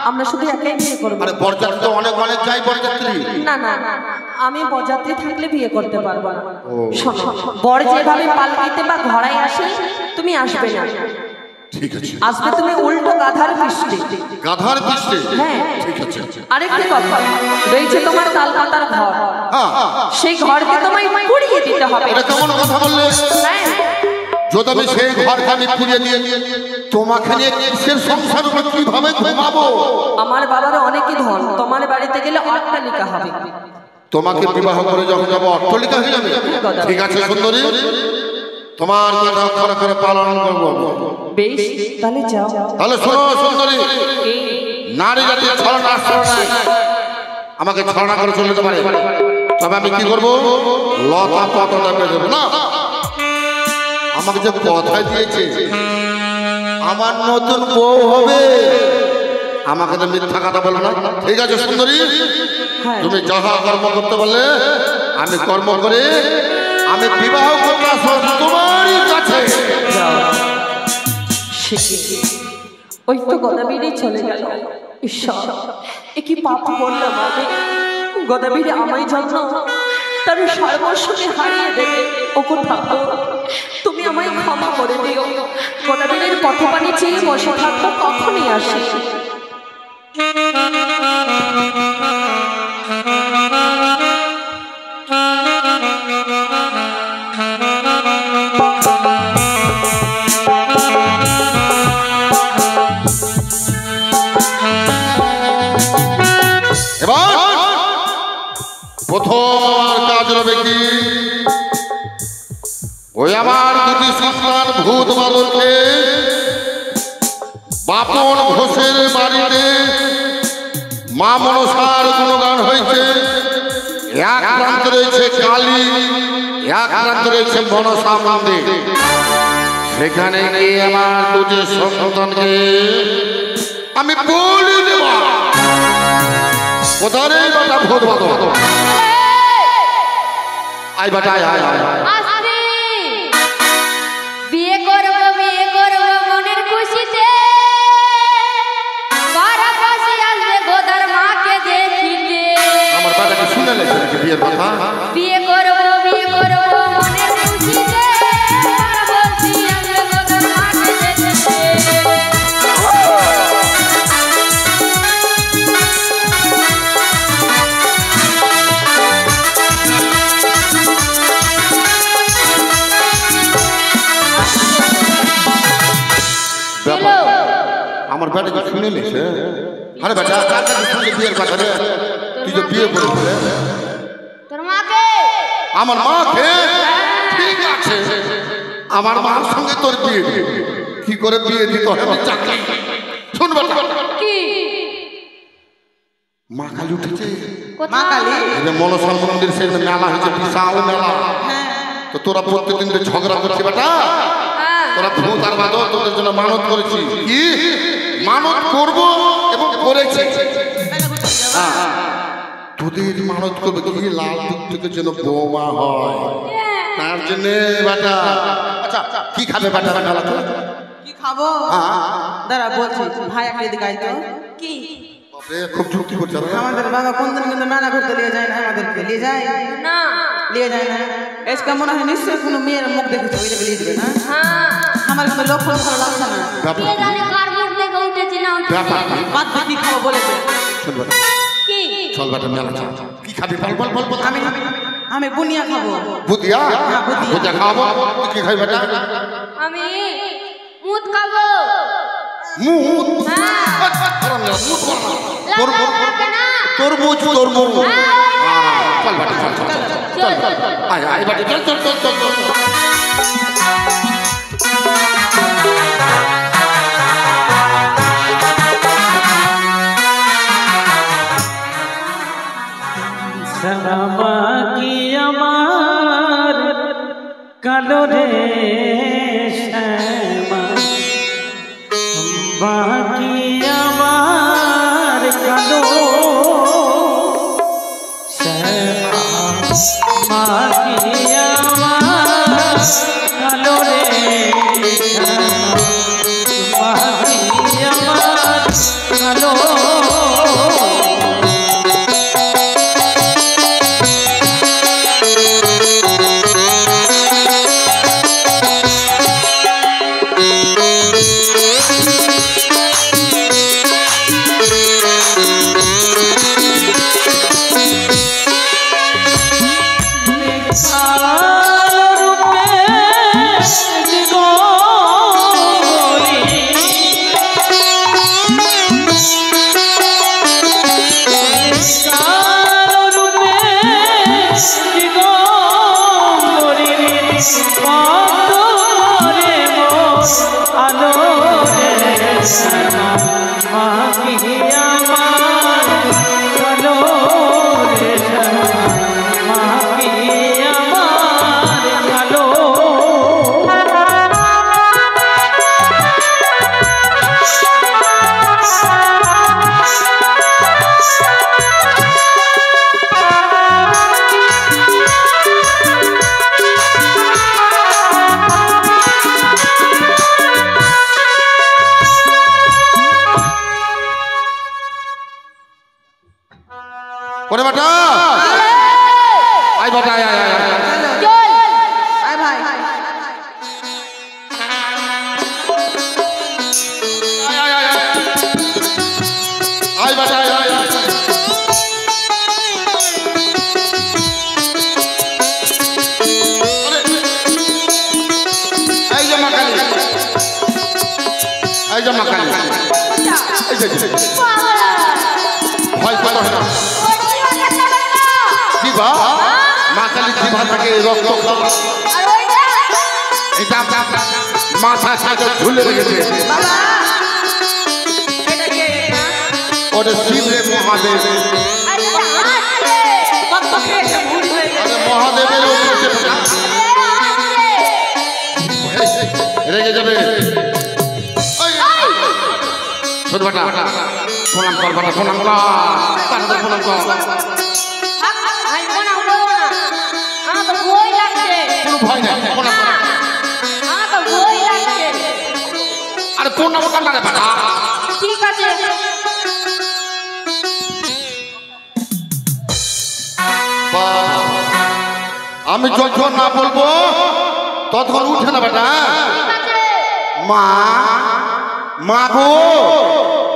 আমরা শুধু একাই বিয়ে করবো। আরে বরযাত্রী তো অনেক অনেক যাই বরযাত্রী। না না, আমি বরযাত্রী থাকলে বিয়ে করতে পারবো না। শোনো, বর যেভাবে পালকিতে বা ঘোড়ায় আসে তুমি আসবে না। ঠিক আছে, আসবে তুমি উল্টো গাধার পৃষ্ঠে। গাধার পৃষ্ঠে? হ্যাঁ। ঠিক আছে। আরেকটি কথা, রয়েছে তোমার তালপাতার ঘর, হ্যাঁ, সেই ঘরকে তোমায় পুড়িয়ে দিতে হবে। এটা কেমন কথা বললে? হ্যাঁ, যদি আমি সেই ঘরকে আমি পুড়িয়ে দিয়ে তোমাকে নিয়ে কিসের সংসার উপর কিভাবে ঘুমাবো? আমার বাবার অনেকই ধন, তোমার বাড়িতে গেলে অট্টালিকা হবে। তোমাকে বিবাহ করে যখন যাবো অট্টালিকা হয়ে যাবে? ঠিক আছে সুন্দরী, তোমার কথা অক্ষরে করে পালন করবো। বেশ, তাহলে যাও। তাহলে শোনো সুন্দরী, নারী জাতির ছলনা আশ্রয় নাই। আমাকে ছলনা করে চলে যেতে পারে, তবে আমি কি করবো? লতা পাতা দেবো না। আমাকে যে কথা দিয়েছে আমার নতুন বউ হবে, আমাকে তো মিথ্যা কথা বলো না। ঠিক আছে সুন্দরী, তুমি যাহা কর্ম করতে বললে আমি কর্ম করে আমি বিবাহ করতে আসবো তোমারই কাছে। ওই তো গদাবীরই চলে গেল। ঈশ্বর, এ কি পাপ করলাম আমি? গদাবীর আমায় জন্য তার সর্বস্বকে হারিয়ে দেবে। ওকে ঠাকুর, তুমি আমায় ক্ষমা করে দিও। গদাবীরের পথপানি চেয়ে বসে থাকবো, কখনই আসে। এবার প্রথম আমার কাজ হবে কি? ওই আমার দুটি সন্তান ভূত বালককে বাপন ঘোষের বাড়িতে মা মনসার গুণগান হয়েছে। এক প্রান্তে রয়েছে কালী, এক প্রান্তে রয়েছে মনসা মন্দির। সেখানে গিয়ে আমার দুটি সন্তানকে আমি বলি দেব। কোথারে বাটা ভূত বাদক? আই বাটা, আয় আয় আয়। আসবি, বিয়ে করবো মনের খুশিতে। বারা পাশে আসবে গোদার মাকে দেখিতে। আমার বাটাকে শুনে লেছে নাকি বিয়ের কথা? বিয়ে করবো মনের খুশিতে। বারা পাশে আসবে গোদার মাকে দেখিতে। আমার বেটাকে শুনে লেছে। আরে বেটা, কার কাছে শুনলে বিয়ের কথা রে? তুই যে বিয়ে করেছিলে তোর মাকে। আমার মাকে? ঠিক আছে, আমার মার সঙ্গে তোর বিয়ে। কি করে বিয়ে দিতে হয় আমি জানি। শুন বেটা, কি মা কালী উঠেছে। মা কালী? এই যে মনসা মন্দির সেই মেলা হয়েছে, বিশাল মেলা। তো তোরা প্রত্যেকদিন যে ঝগড়া করছি বেটা, তোরা ভূত আর বাদক, তোদের জন্য মানত করেছি। কি মানত করব এবং করেছি। তোদের মানত করবে কি? লাল টুকটুকে যেন বৌমা হয়, তার জন্য বেটা। আচ্ছা কি খাবে বেটা মেলাতে? কি খাবো? দাঁড়া বলছি, ভাই একটা এদিকে আয় তো। কি? খুব যুক্তি করছে। আমাদের বাবা কোনদিন কিন্তু মেলা ঘুরতে নিয়ে যায় না, আমাদেরকে নিয়ে যায় না? নিয়ে যায় না। আজকে মনে হয় নিশ্চয়ই কোনো মেয়ের মুখ দেখেছে, ওইটাকে নিয়ে যাবে না। আমার কিন্তু লক্ষ্য ভালো লাগছে না। কে জানে কার মুখ দেখে উঠেছি না উঠেছি। বাদ দিয়ে কি খাবো বলেছে? শোন বেটা, কি চল বেটা মেলা চল। কি খাবি বল বল বল বল। আমি বুনিয়া খাবো। বুদিয়া? বুদিয়া খাবো। তুই কি খাবি বেটা? আমি মুদ খাবো। মুদ? হ্যাঁ। মুদ তরমুজ তরমুজ চল বাটি চল চল চল চল আয় আয় বাটি চল চল চল চল চল বাকি আমার কালো রে শ্যামা বাকি আমার কালো শ্যামা বাকি আমার কালো রে শ্যামা বাকি আমার কালো ওরে বাটা আয় বাটা আয় আয় আয় আয় ভাই আয় বাটা আয় আয় এই যে মাকালি এই যে মাকালি এই যে ভয় পালো না জিভা মাকালি জিভা থেকে রক্ত এটা মাথা সাথে ঝুলে রেখেছে ওটা শিব রে মহাদেব মহাদেবের রেগে যাবে প্রণাম কর বাটা প্রণাম কর প্রণাম কর কোনো ভয় নাই প্রণাম কর আরে প্রণাম কর না রে বাটা ঠিক আছে আমি যখন না বলবো ততক্ষণ উঠে না বেটা মা মা গো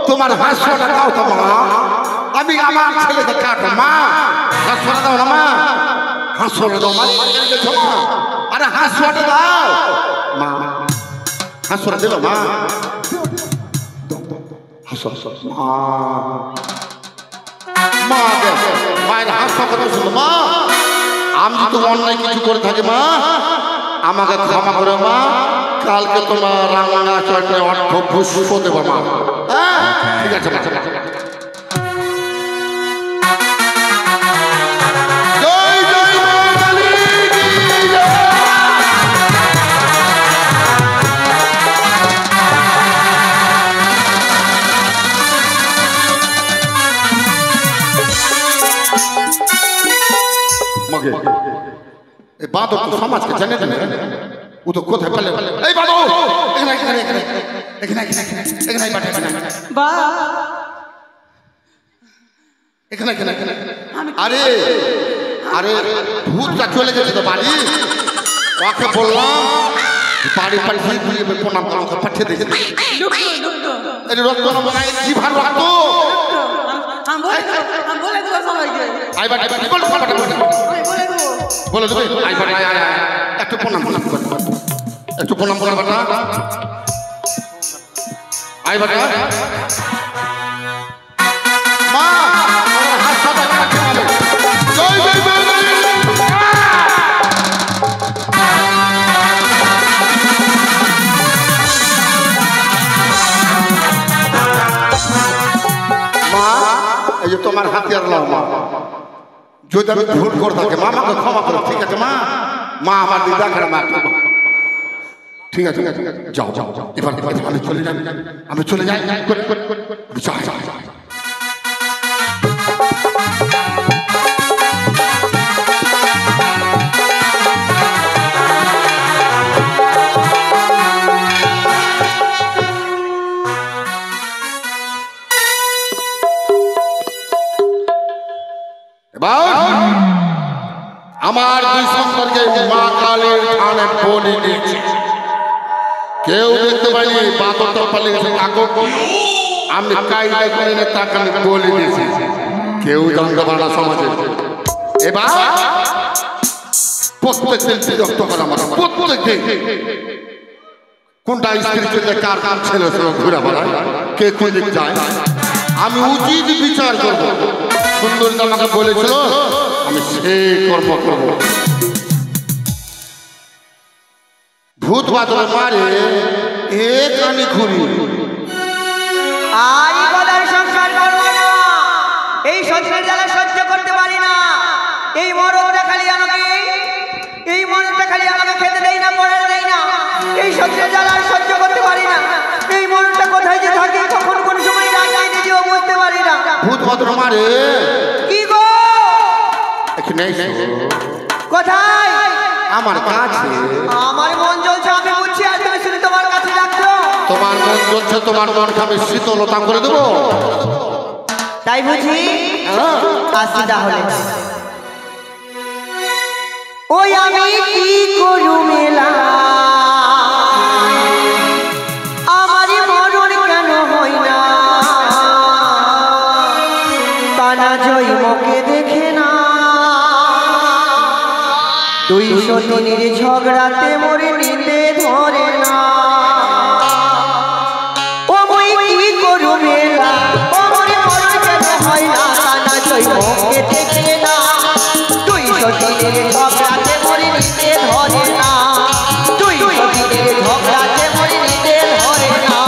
তোমার হাস্যটা দাও তো মা আমি আমার ছেলেকে কাটো মা হাস্যটা দাও না মা হাস্যটা দাও মা আরে হাস্যটা দাও মা হাস্যটা দিল মা হাস্য মা মা মায়ের হাস্য কথা শুনো মা আমি যদি অন্যায় কিছু করে থাকি মা আমাকে ক্ষমা করে মা কালকে তোমার রান্না চটে অর্থ পুষ্প দেবো মা ঠিক আছে বাদর তো সমাজকে জানে ও তো কোথায় পেলে এই বাদর এখানে এখানে এখানে এখানে এখানে এখানে বা এখানে এখানে এখানে আরে আরে ভূতটা চলে গেছে তো বাড়ি ওকে বললাম বাড়ি পাঠিয়ে দিয়ে প্রণাম করে ওকে পাঠিয়ে দিয়েছে এই রক্ত না কি ভার রক্ত আমি বলে দেবো সবাইকে আই বাড়ি বাড়ি বল বলে দেবে আই বাড়ি আয় আয় একটু প্রণাম প্রণাম কর একটু প্রণাম কর বাটা আই বাটা মা আমার হাতটা কাছে হবে জয় জয় জয় মা এই যে তোমার হাতিয়ার লাও মা যদি আমি ভুল করে থাকে মা আমাকে ক্ষমা করো ঠিক আছে মা মা আমার দিদা করে মা ঠিক আছে যাও যাও যাও এবার আমি চলে যাই আমি যাই আমার দুই সন্তানকে মা কালীর থানে বলি দিয়েছে কেউ দেখতে পাইনি বাদর তো পালিয়েছে কাকু আমি কায়দা করে তাকে আমি বলে দিয়েছি কেউ জানতে পারে না সমাজে এবার প্রত্যেকদিন বিরক্ত করে আমার প্রত্যেকদিন কোনটা স্ত্রী ছেলে কার কার ছেলে ঘুরে বেড়ায় কে কোন দিক যায় আমি উচিত বিচার করব সুন্দর আমাকে বলেছিল আমি সেই কর্ম করব ভূত বাদল মারে এক আমি ঘুরি আর গলার সংসার করব না এই সংসার জ্বালা সহ্য করতে পারি না এই মরণটা খালি আমাকে খেতে দেই না পড়ে দেই না এই সংসার জ্বালা সহ্য করতে পারি না এই মরণটা কোথায় যে থাকে কখন কোন সময় ডাকাই নিজেও বুঝতে পারি না ভূত বাদল মারে কি গো এখানে কোথায় আমার কাছে আমার মন জ্বলছে আমি বুঝছি আর তুমি শুনে তোমার কাছে যাচ্ছো তোমার মন জ্বলছে তোমার মনকে আমি শীতলতা করে দেবো তাই বুঝি আসি তাহলে ওই আমি কি করু মেলা আমারই মরণ কেন হয় না কানা জয়মকে দেখে না 200 দিনের ঝগড়াতে মরে নিতে ধরে না ও মই কি করু মেলা আমার মরণ কেন হয় না কানা জয়মকে দেখে না 200 দিনের ঝগড়াতে মরে নিতে ধরে না 200 দিনের ঝগড়াতে মরে নিতে ধরে না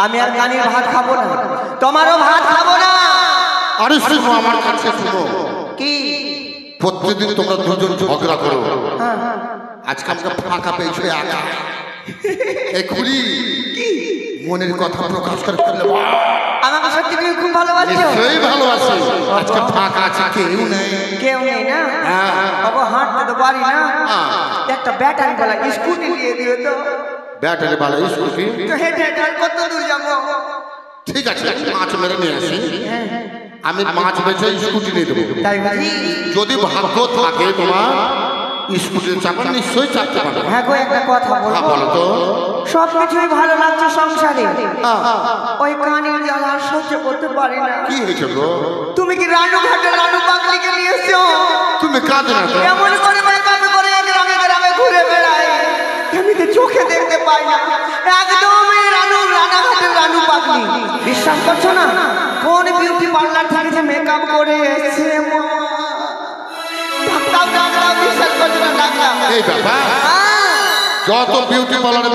আমি আর কানির ভাত খাবো না তোমারও ভাত খাবো না আরে শুনো আমার কাছে শুনো কি প্রতিদিন তোমরা দুজন ঝগড়া করো আজকে আমরা ফাঁকা পেয়েছো একা এই খুলি মনের কথা প্রকাশ করে ফেললে আমাকে সত্যি তুমি খুব ভালোবাসো নিশ্চয়ই ভালোবাসি আজকে ফাঁকা আছে কেউ নেই না বাবা হাঁটতে তো পারি না একটা ব্যাটারি বলা স্কুটি দিয়ে দিও তো ব্যাটারি বালা স্কুটি তো হেঁটে হেঁটে আর কত দূর যাবো ঠিক আছে মাছ মেরে নিয়ে আসি আমি মাছ বেচে স্কুটি নিয়ে দেবো তাই বুঝি যদি ভাগ্য থাকে তোমার স্কুটির চাপা নিশ্চয়ই চাপতে পারবে হ্যাঁ গো একটা কথা বলবো বলো তো সব কিছুই ভালো লাগছে সংসারে ওই কানের জ্বালা আর সহ্য করতে পারি না কি হয়েছে গো তুমি কি রানুঘাটে রানু পাগলিকে নিয়ে এসছো তুমি কাঁদে না তো এমন করে মেকআপ করে গ্রামে গ্রামে ঘুরে বেড়ায় আমি তো চোখে দেখতে পাই না একদম এই রানাঘাটের রানু পাগলি বিশ্বাস করছো না কোন বিউটি পার্লার থেকে যে মেকআপ করে এসেছে ডাক্তার বিশ্বাস করছো না ডাক্তার? এই ব্যাপার যত বিউটি পার্লারে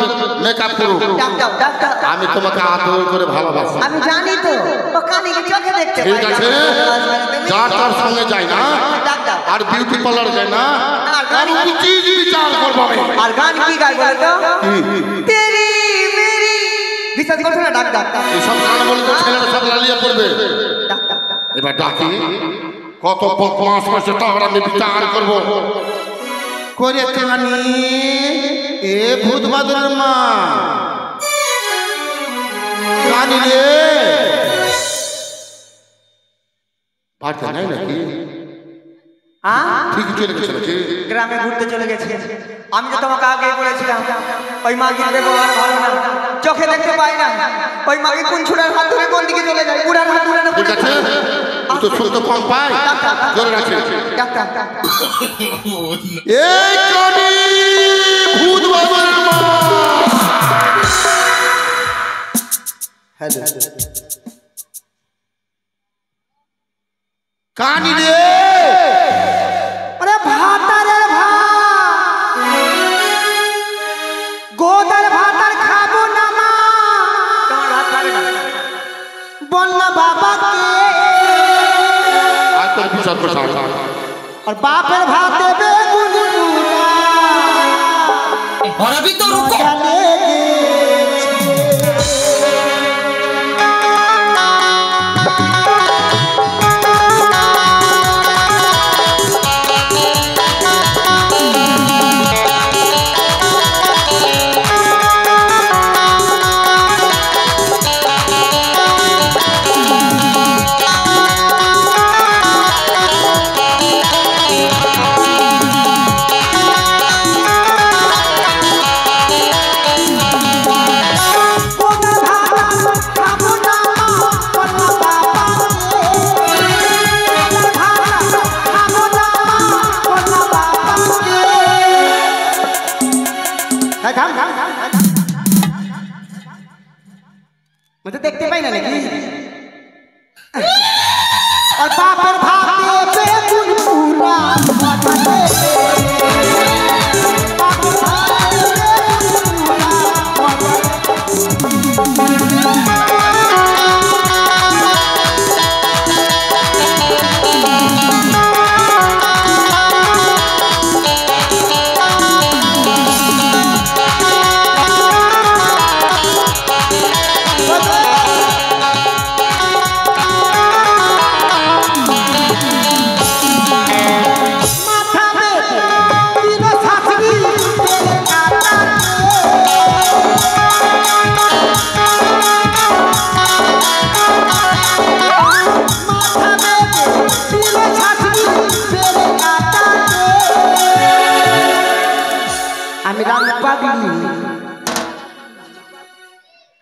মেকআপ করুক ডাক্তার ডাক্তার আমি তোমাকে আদর করে ভালোবাসি। আমি জানি তো ও কানিকে চোখে দেখতে ঠিক পাই না। আছে যার তার সঙ্গে যাই না ডাক্তার আর বিউটি পার্লারে যাই না আর গান আর উচিত বিচার করবো আমি। আর গান কি গাই বলে তো? তেরি মেরি বিশ্বাস করছো না ডাক্তার? এইসব গান বলে তো ছেলেরা সব লালিয়ে পড়বে। ডাক্তার এবার ডাকি কত মাস মাসে তাহলে আমি বিচার করবো। করে কানি এ ভূত বাদুরের মা কানি রে বাড়িতে নাই নাকি ঠিক চলে গেছে নাকি? গ্রামে ঘুরতে চলে গেছে। আমি তো তোমাকে আগে বলেছিলাম ওই মাগির ব্যবহার ভালো না, চোখে দেখতে পাই না। ওই মাগি কোন ছুড়ার হাত ধরে কোন দিকে চলে যায়, বুড়ার হাত ধরে না ঠিক আছে তো শুনতে কম পাই জোরে রাখি। ডাক্তার এই কানি ভূত বাদুরের মা হ্যালো কানি রে আরে ভাতারের ভাত গোদার ভাতার খাবো না মা, তোমার ভাত খাবে না বন্যা বাবাকে আর তোর বিচার করছে और बापर भात देवे गुनगुना और अभी तो रुको। मुझे देखते पाई ना नाকি और बापर भात देवे गुनगुना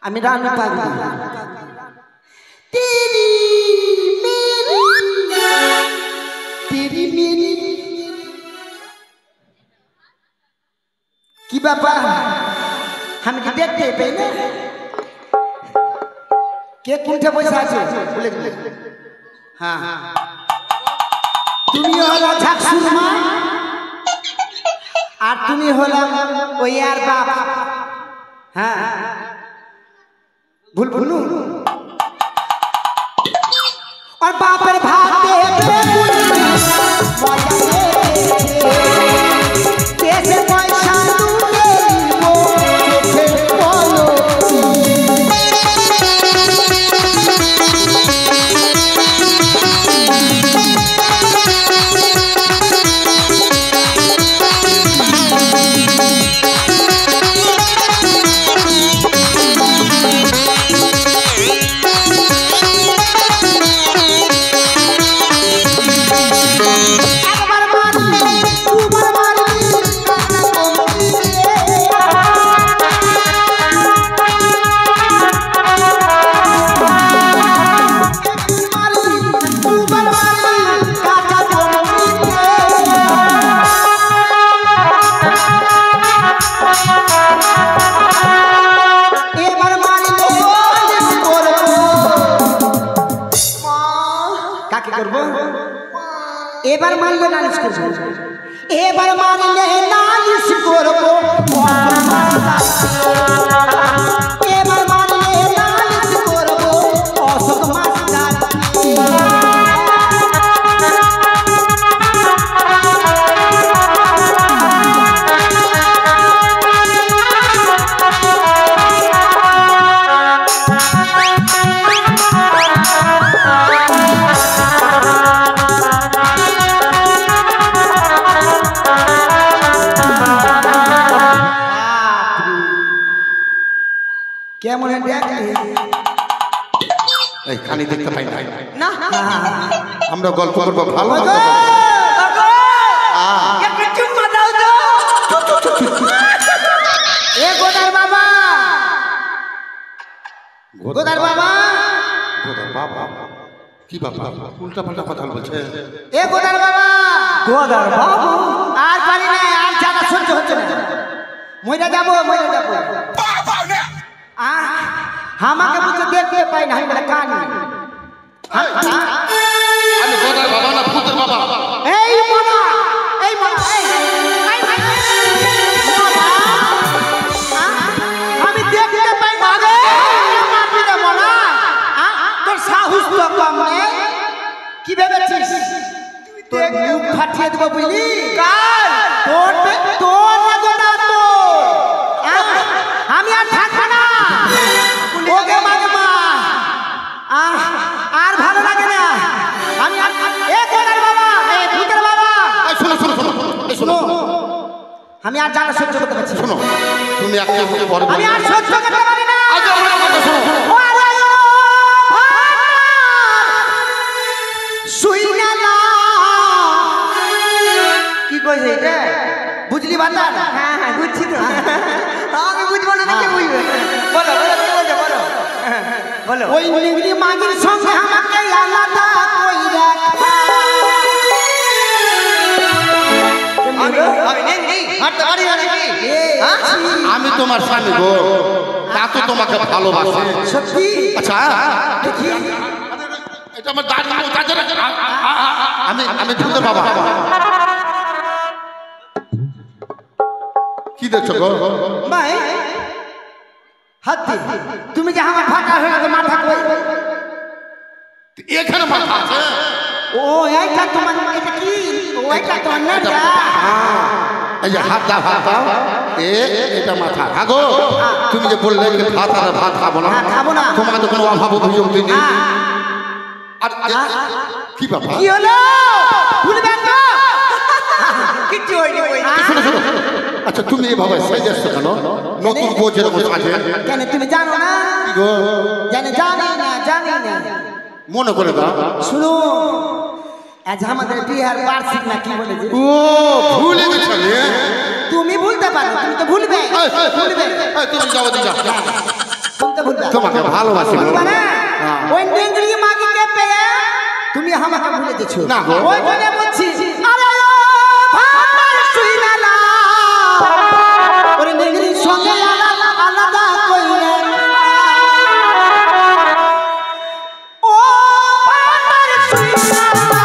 আমি রানু পাগলি তেরি মেরি কি ব্যাপার আমি কি দেখতে পাই না কে কোনটা বসে আছে বলে দিলে হ্যাঁ তুমি হলো ঝাকসুর মা আর তুমি হলো ওই আর বাপ হ্যাঁ भूल भूलू और बापर भात देवे गुनगुना कैसे पैसा लूटे वो फिर बोलो এবার মারলে নালিশ করবো এবার মানলে নালিশ করবো এবার মানলে নালিশ করবো অশোক মাস্টার কেমন দেখলি এই খানি দেখতে পাই না না আমরা গল্প করবো ভালো একটু চুম্মা দাও তো এ গোদার বাবা গোদার বাবা গোদার বাবা কি বাবা উল্টা পাল্টা কথা বলছে এ গোদার বাবা গোদার বাবা আর পারি না আর জানা সহ্য হচ্ছে না মইরা যাবো আমাকে বুঝে দেখতে পাই না আমি বলে কান আমি গোদার বাবা না ভূতের বাবা এই মনা আমি দেখতে পাই না রে মারবি না মনা তোর সাহস তো কম নেই কি ভেবেছিস তোর মুখ ফাটিয়ে দেবো বুঝলি কাল তোর গোটা তোর আমি আর থাকবো না ওকে মাগমা আর ভালো লাগে না আমি এ গোদার বাবা এ ভূতের বাবা শোনো আমি আর জানা সহ্য করতে পারছি শোনো তুমি একটা বড় আমি আর সহ্য করতে পারি না আগে আমার কথা শোনো শুইনা না কি কইছে এটা বুঝলি বান্দা হ্যাঁ বুঝছি তো আমি বুঝবো না কে বুঝবে বলো কি বলছো বলো ওই নিগলি মাগির সঙ্গে আমাকে আলাদা কই রাখা আমি তোমার স্বামী গো তা তো তোমাকে ভালোবাসে সত্যি আচ্ছা দেখি এটা আমার দাদি আমি ভূতের বাবা কি দেখছো গো ভাই হাতি তুমি যে আমার ফাটা হয়ে গেছে মাথা কই এখানে মাথা আছে ও এইটা তোমার এটা কি ও এটা তোমার না এই যে হাত দাও এটা মাথা আগো তুমি যে বললে যে ভাত খাবো না খাবো না তোমাকে তো কোনো অভাব অভিযোগ দিইনি আর কি বাবা কি হলো ভুলবেন তো কিচ্ছু হয়নি শোনো আচ্ছা তুমি এভাবে সাইজ আসছো কেন নতুন বউ যেরকম সাজে কেন তুমি জানো না কি গো জানি না মনে করে দাও শুনো আজ আমাদের বিহার বার্ষিক না কি বলে যে ও ভুলে গেছিলে তুমি ভুলতে পারো তুমি তো ভুলবে তুমি যাও দিদা তুমি তো ভুলবে তোমাকে ভালোবাসি ভুলবে না ওই নেংরি মাগিকে পেয়ে তুমি আমাকে ভুলে দিছো না গো ওই জন্য বলছি আরে ও ভাবার শুইনা না ওরে নেংরি সঙ্গে আলাদা কইরে ও ভাবার শুইনা না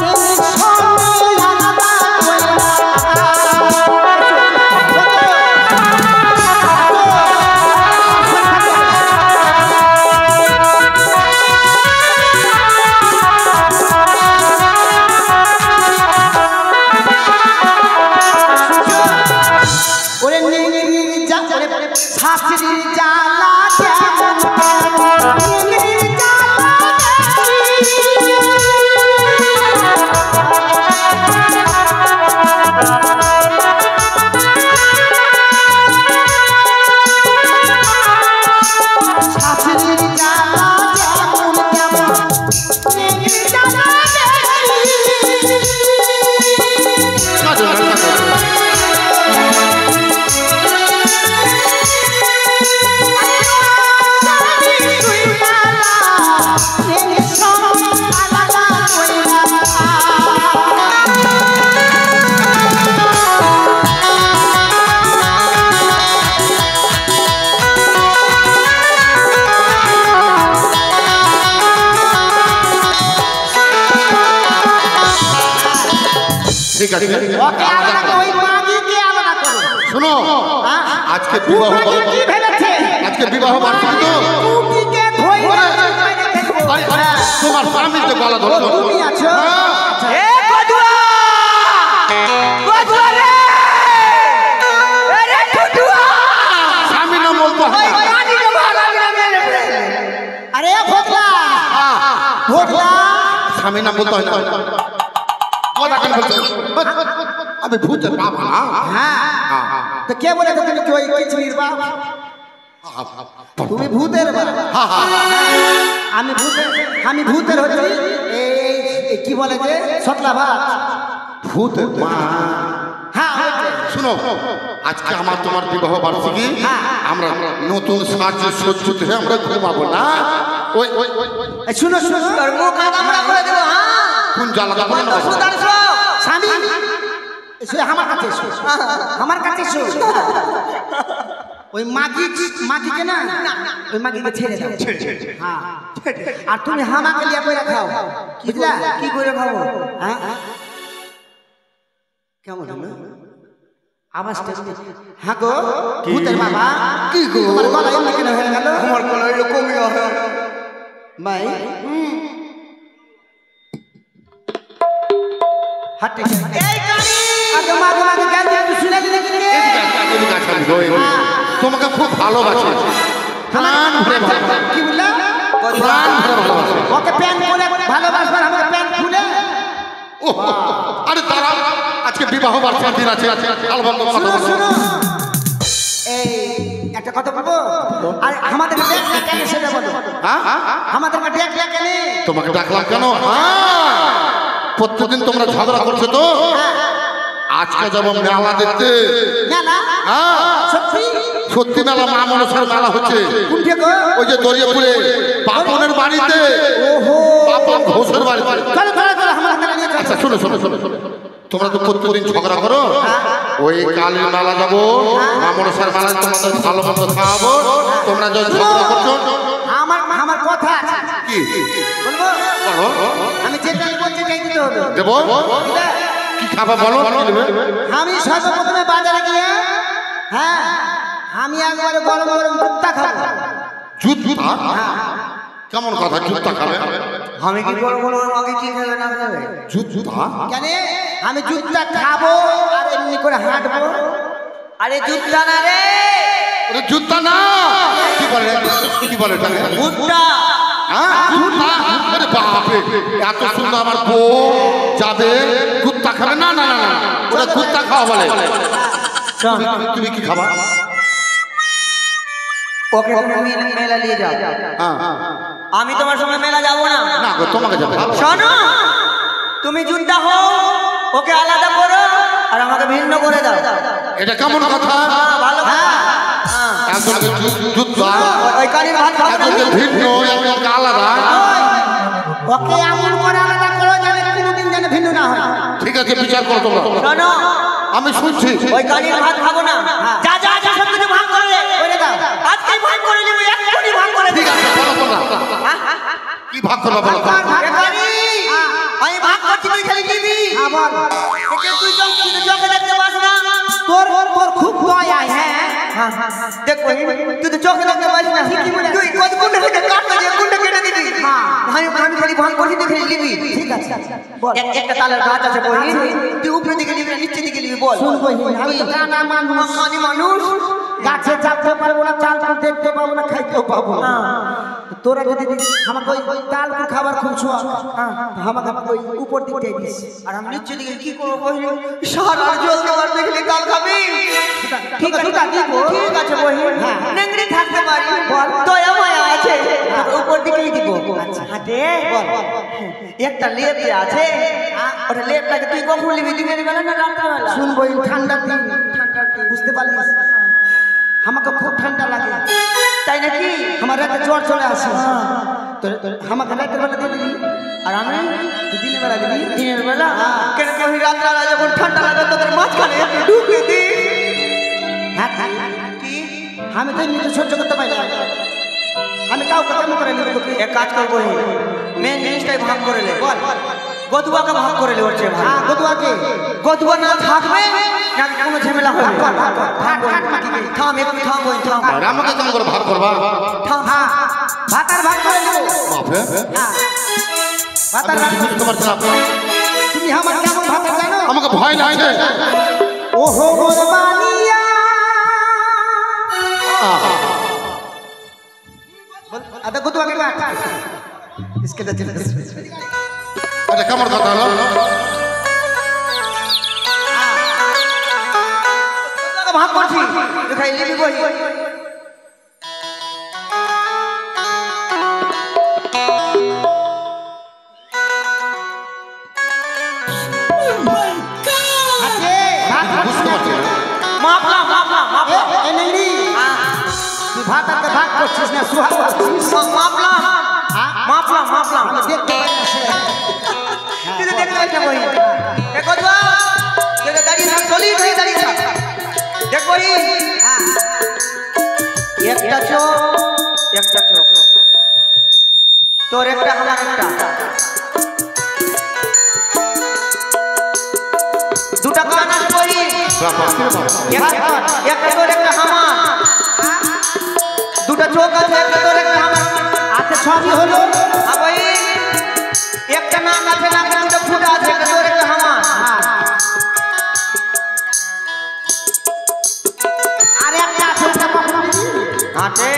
নেংরি সঙ্গে আলাদা কইরে ঠিক আছে ওকে আলাদা করো, ওই মাগিকে আলাদা করো। শোনো হ্যাঁ? আজকে বিবাহ মাগি কি ভেবেছে? আজকে বিবাহ বার্ষিকী তো টুকিকে ধইরা বাইরে দেখবো। আরে, আরে, তোমার স্বামীর যে গলা ও, ধরছো তুমি আছো? এ কদুয়া কদুয়া রে আরে কদুয়া স্বামী নাম বলতো ওই রানী রে রানী রে মেরে ফেলে আরে ভোটলা, ভোটলা। স্বামী নাম বলতে হয় না কথা কেন বলছো আমি ভূতের বাবা না হ্যাঁ, তো কে বলে তুমি কি ওই কিচড়ির বাপ? তুমি ভূতের বাপ। আমি ভূতের হচ্ছি এই কি বলে যে সতলা ভাত। ভূতের মা হ্যাঁ ওইটাই। শুনো আজকে আমার তোমার বিবাহ বার্ষিকী আমরা নতুন সাজে সজ্জিত হয়ে আমরা ঘুমাবো না ওই ওই ওই ওই- এই শুনো শুনো তোর মুখ আমরা করে দেব হ্যাঁ কোন জ্বালা দেবো না সুদারছো স্বামী এসো আমার কাছে এসো, আমার কাছে এসো। ওই মাগিকে না ওই মাগিকে ছেড়ে দাও। হ্যাঁ, আর তুমি হামাকে লিয়া কইরা খাও, বুঝলা? কি করে খাবো হ্যাঁ কেমন হলো আওয়াজটা? হ্যাঁ গো ভূতের বাবা, কি গো তোমার গলা এমনি কেন হয়ে গেল? আমার গলা হইলো কমিও ভাই হাঁটে এই কানি আগে মাগে মাগে গান দিয়ে শুনে দিলে কি রে? এদিকে আসো, আমি রয়ে গেছি। তোমাকে খুব ভালোবাসে প্রাণ ভরে ভালোবাসে কি বললা? প্রাণ ভরে ভালোবাসে ওকে প্যান্ট খুলে ভালোবাসবার, আমাকে প্যান্ট খুলে। ও আরে তারা আজকে বিবাহ বার্ষিকীর দিন আছে আলবন্ধ শুনো শুনো, এই একটা কথা বলবো, আর আমাদেরকে দেখলে কেন সেটা বলো। আমাদেরকে দেখলে কেন? তোমাকে ডাকলাম কেন প্রত্যেকদিন তোমরা ঝগড়া করছো তো আজকে যাবো মেলা দেখতে মেলা? হ্যাঁ সত্যি? সত্যি মেলা মা মনসার মেলা হচ্ছে কোনটা গো? ওই যে দরিয়াপুরে পাপনের বাড়িতে ওহো, পাপন ঘোষের বাড়িতে চলো চলো চলো আমার হাতে নিয়ে চলো। আচ্ছা শোনো শোনো শোনো শোনো। তোমরা তো প্রত্যেকদিন ঝগড়া করো ওই কালীর মেলা যাবো মা মনসার মেলায় তোমাদের ভালো মন্দ খাওয়াবো তোমরা যখন ঝগড়া করছো আমার কথা আছে, কি বলবো? বলো আমি যেটাই বলছি সেটাই দিতে হবে। দেবো কি খাবা বলো কি দেবে? আমি সর্বপ্রথমে বাজারে গিয়ে, হ্যাঁ, আমি একবারে গরম গরম কুত্তা খাবো। জুতা কেমন কথা জুতা খাবে আমি কি করবো আমাকে কি খাবে না খাবে জুতা কেন? আমি জুতটা খাবো আর এমনি করে হাঁটবো। আরে জুতা না রে ওরে জুতা না কি বলে কি বলে এটাকে? ভুট্টা হ্যাঁ জুতা আরে বাপরে এত সুন্দর আমার বউ যাবে কুত্তা খাবে না না না না ওরা কুত্তা খাওয়া বলে তুমি কি খাবা ওকে তুমি মেলা নিয়ে যাও হ্যাঁ আমি তোমার সঙ্গে মেলা যাবো না না গো তোমাকে যাবে শোনো তুমি জুতা হও ওকে আলাদা করো আর আমাকে ভিন্ন করে দাও এটা কেমন কথা হ্যাঁ ভালো হ্যাঁ একজনকে জুতা ওই কারির ভাত খাবে না একজনকে ভিন্ন একজনকে আলাদা ওকে এমন করে আলাদা করো যেন কোনোদিন যেন ভিন্ন না হয়। ঠিক আছে বিচার করো তোমরা শোনো আমি শুনছি ওই কারির ভাত খাবো না যা যা যা সব কিছু ভাগ করে দে করে দাও। আজকেই ভাগ করে নিবি এক্ষুনি ভাগ করে ঠিক দিবি আছে বলো তোমরা কি ভাগ করবা বলো ভাগ, ভাগ, এ কারি, আমি ভাগ করছি তুই খালি নিবি হ্যাঁ, বল। একে তুই চোখে দেখতে পাস না তোর খুব দয়া, হ্যাঁ। দেখ তুই তো চোখে দেখতে পাস না তুই কোনটা থেকে কাটতে দিয়ে কোনটা কেটে দিবি আমি খালি ভাগ করছি তুই খালি নিবি ঠিক আছে বল। একটা তালের গাছ আছে বহিন তুই উপরে দিকে নিবি না নিচে দিকে নিবি বল শুন বহিন, আমি তো কানা মানুষ, মানুষ গাছে চাপতে পারবো না, চাল ফুল দেখতে পাবো না, খাইতেও পাবো না। তোরা যদি আমাকে ওই তাল ফুল খাবার খুব শোয়া, আমাকে ওই উপর দিকটাই দিস। আর আমি নিচে দিকে কি করবো বহিন সারা জল দেওয়ার দেখলি তাল খাবি ঠিক আছে দিব। ঠিক আছে বহিন হ্যাঁ। নেংড়ি থাকতে পারি বল। দয়া মায়া আছে তোকে উপর দিকেই দিব আচ্ছা। হাতে একটা লেপ আছে ওটা লেপটাকে তুই কখন নিবি দিনের বেলা না রাত্রে বেলা শুন বহিন, ঠান্ডার দিন, বুঝতে পারলিস? আমাকে খুব ঠান্ডা লাগে, তাই নাকি আমার রাতে জ্বর চলে আসে। আমাকে রাতের বেলা দিয়ে দিবি, আর আমি তুই দিনের বেলা দিবি। দিনের বেলা কেন কহি রাত্রে যখন ঠান্ডা লাগে তোদের মাঝখানে একটু ঢুকে দি হ্যাঁ, কি আমি তো নিজে সহ্য করতে পারি না, আমি কাউকে কেমন করে নেবো তোকে? এক কাজ করবো মেন জিনিসটাই ভাগ করে নে বল গদুয়াকে ভাগ করে লেছে ভাই। হ্যাঁ গদুয়াকে, গদুয়া না থাকবে না কোনো ঝামেলা হবে। থাম একটু থাম ওই থাম। আমাকে কেমন করে ভাগ করবা? থাম। হ্যাঁ ভাতার ভাগ করে দেবো। বাপরে হ্যাঁ ভাতার ভাগ বুঝতে পারছি না। তুমি আমার কেমন ভাতার জানো? আমাকে ভয় লাগছে। ওহো কুরবানিয়া আদা গদুয়াকে কাট। इसके तो चल আরে কেমন কথা হলো? ভাগ করছি দেখাই লিবি বই। বুঝতে পারছি না। মাপলা মাপলা মাপলা এ নেংরি তুই ভাতাকে ভাগ করছিস না সুহাগ করছিস? মাপলা মাপলা মাপলা দেখতে পাই না সে। তুই তো দেখতে পাইছ বই। এ গদুয়া তুই তো দাঁড়িয়ে থাক, চলি তুই দাঁড়িয়ে থাক। দেখ বই একটা চোখ একটা চোখ তোর একটা আমার একটা দুটা কান আছে বই। একটা তোর একটা আমার দুটা চোখ আছে, একটা তোর একটা আমার আছে, সবই হলো। ভাই একটা নাক আছে, নাকে দুটো ফুটা আছে, একটা তোর একটা আমার। আর একটা আছে, ওটা কখন দিবি? আছে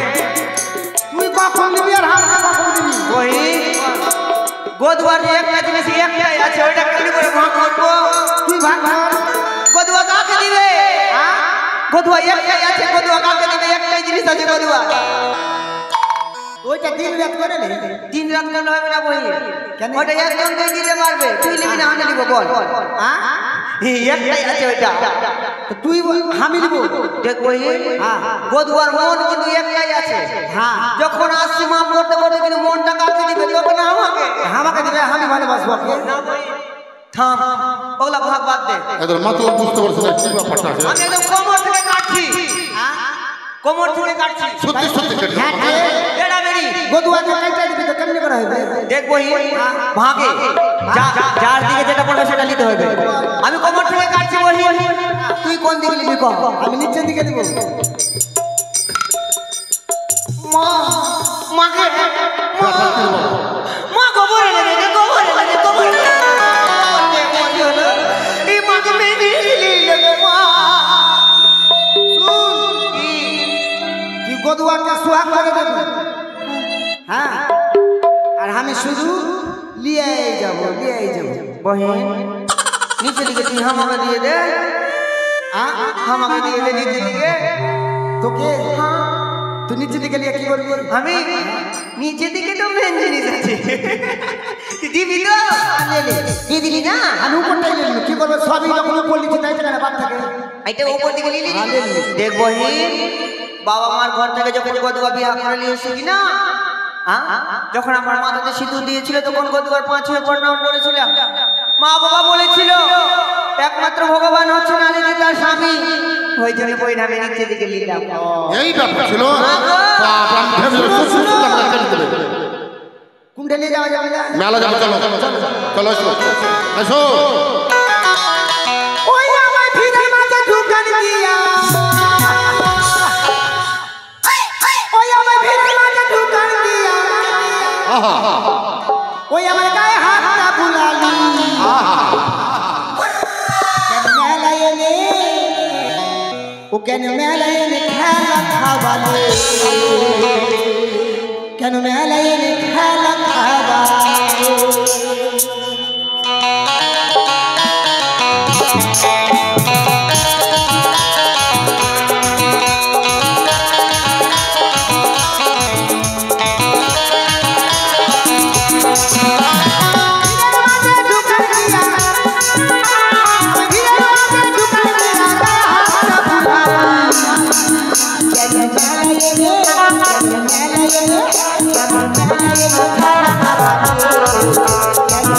তুই কখন দিবি আর হাত কখন দিবি? ওই গদুয়ার একটা জিনিস একটাই আছে, ওইটা কি করে ভাগ করবো? তুই ভাগ কর। গদুয়া কাকে দিবে? গদুয়া একটাই আছে, গদুয়া কাকে দিবে? একটাই জিনিস আছে গদুয়া। ওইটা দিন রাত করে নে। দিন রাত করলে হবে না বই। কেন? ওইটা একজনকে দিতে পারবে, তুই নিবি না আমি নিব বল? হ্যাঁ একটাই আছে ওইটা, তো তুই আমি নিব। দেখ বই গদুয়ার মন কিন্তু একটাই আছে। হ্যাঁ যখন আসছি মাপ করতে করতে কিন্তু মনটা কাকে দিবে? তখন আমাকে। আমাকে দিবে, আমি ভালোবাসবো। না বই থাম, ওগুলা ভাগ বাদ দে। এদের মাত্র বুঝতে পারছি না কি ব্যাপারটা আছে। আমি একদম কোমর থেকে কাটছি, কোমর থেকে কাটছি। সত্যি সত্যি কেটে এড়া বেরি গদুয়াকে কাটতে দিবি তো কেমনে করা হবে? দেখবো ভাগে যার দিকে যেটা পড়বে সেটা নিতে হবে। আমি কোমর থেকে কাটছি বলি, তুই কোন দিকে নিবি কম? আমি নিচের দিকে দিব। মা মাকে মা গোবরে লাগে, গোবরে লাগে, গোবরে এই মাকে মেরে দিলি মা। তুই গদুয়াকে সুহাগ করে দেবি, হ্যাঁ আর আমি শুধু লিয়ে যাব, লিয়ে যাব। বহিন নিচে দিকে তুই আমাকে দিয়ে দে, আমাকে দিয়ে দে নিচে দিকে। তোকে তুই নিচে দিকে লিয়ে কি করবি? আমি নিচে দিকে তো মেন জিনিস আছে, দিবি তো? দিয়ে দিলি না? আমি উপরটাই নিলাম, কি করবো? সবই যখন উপর নিচে তাই না বাদ থাকে, এটা উপর দিকে নিলি। দেখ বহিন বাবা মার ঘর থেকে যখন গদুয়া বিয়া করে নিয়ে এসেছি না, যখন আমার মাথাতে সিঁদুর দিয়েছিল তখন গদুয়ার 5 ছয় প্রণাম করেছিলাম। মা বাবা বলেছিল একমাত্র ভগবান হচ্ছে নারী তার স্বামী, ওই জন্য বই নামে নিচে দিকে নিলাম। এই ব্যাপার ছিল। বাপ আমি ভেবেছিলাম খুব সুন্দর লাগবে কেটে দেবে। কোনটা নিয়ে যাওয়া যাবে না? মেলা যাবে, চলো চলো এসো এসো। ওই আমার ভিড়ের মাঝে ঢুকান দিয়া, ওই আমার ভিড়ের মাঝে ঢুকান দিয়া, ওই আমার গায়ে হাতটা বুলালি। কেন মেলায় এনে, ও কেন মেলায় এনে খেলা খাওয়ালে, কেন মেলায় এনে খেলা খাওয়ালে। Can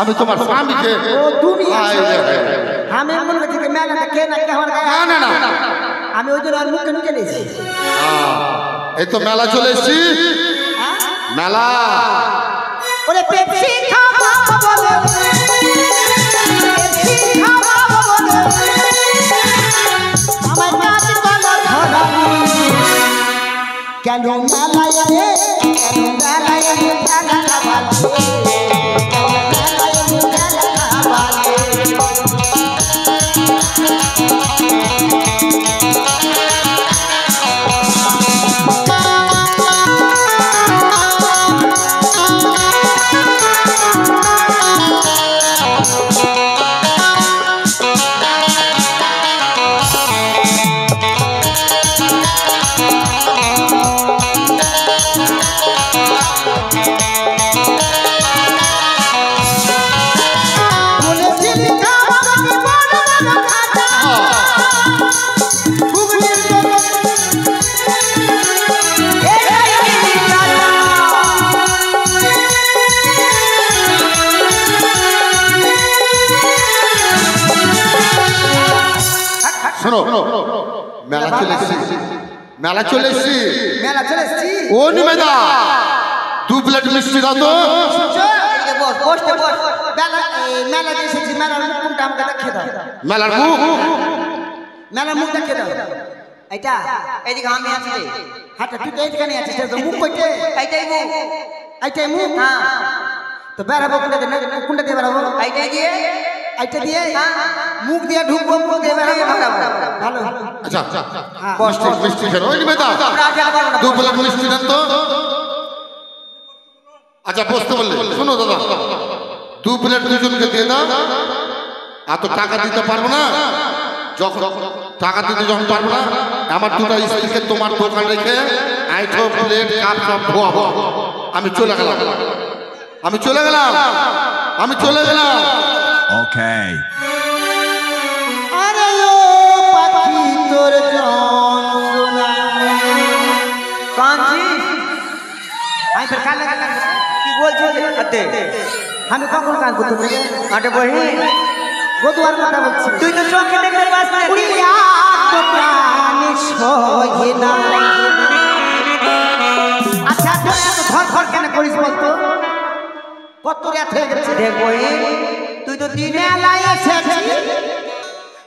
আমি তোমার স্বামীকে ও তুমি আয় রে। আমি মনে করছি যে মেলাটা কে না কে আমার গায়ে না না না আমি ওই জন্য আর মুখে নিচে নিয়েছি এই তো মেলা চলে এসছি মেলা ওরে পেপসি খাওয়া বলে পেপসি খাওয়া বলে আমার কাছে কলা ধরাবি কেন মেলায় রে কেন মেলায় রে মেলা খাবালে মেলায় রে মেলা খাবালে শোনো মেলা চলে এসছি মেলা চলে এসছি মেলা চলে এসছি ও নিমেদা 2 প্লেট মিষ্টি দাও তো বসতে বস মেলা এসেছি মেলার মুখটা আমাকে দেখে দাও মেলার মুখ মেলার মুখ দেখে দাও এইটা এইদিকে আমি আছি রে হাতটা তুই তো এইদিকে নিয়ে আছিস তো মুখ কইতে এইটাই মুখ হ্যাঁ তো বেরাবো কোনটা দিয়ে বেরাবো এইটাই দিয়ে এইটা দিয়ে মুখ দিয়ে ঢুকবো মুখ দিয়ে বেরাবো ভালো আচ্ছা মিষ্টি মিষ্টি খেলো ওই নিমেদা 2 প্লেট মিষ্টি দেন তো আচ্ছা বসতে বললে শোনো দাদা 2 প্লেট দুজনকে দিয়ে দাও এত টাকা দিতে পারবো না যখন টাকা দিতে যখন পারবো না আমার 2টা স্ত্রীকে তোমার দোকান রেখে আইঠো প্লেট কাপ সব ধোয়াবো আমি চলে গেলাম আমি চলে গেলাম Okay. আরে ও পাখি তোর যন্ত্রণা কাঞ্জি আমি ফের কান লাগা কি বলছো আতে আমি কখন কান করতে থেকে আটে বহি গদুয়ার কথা বলছি তুই তো চোখে দেখতে পাস না তুই তো প্রাণ সহে না আচ্ছা তুই এত ধর কেন করিস বলতো কত রাত হয়ে গেছে দেখ বহি তুই তো দিনে আলাই এসেছিস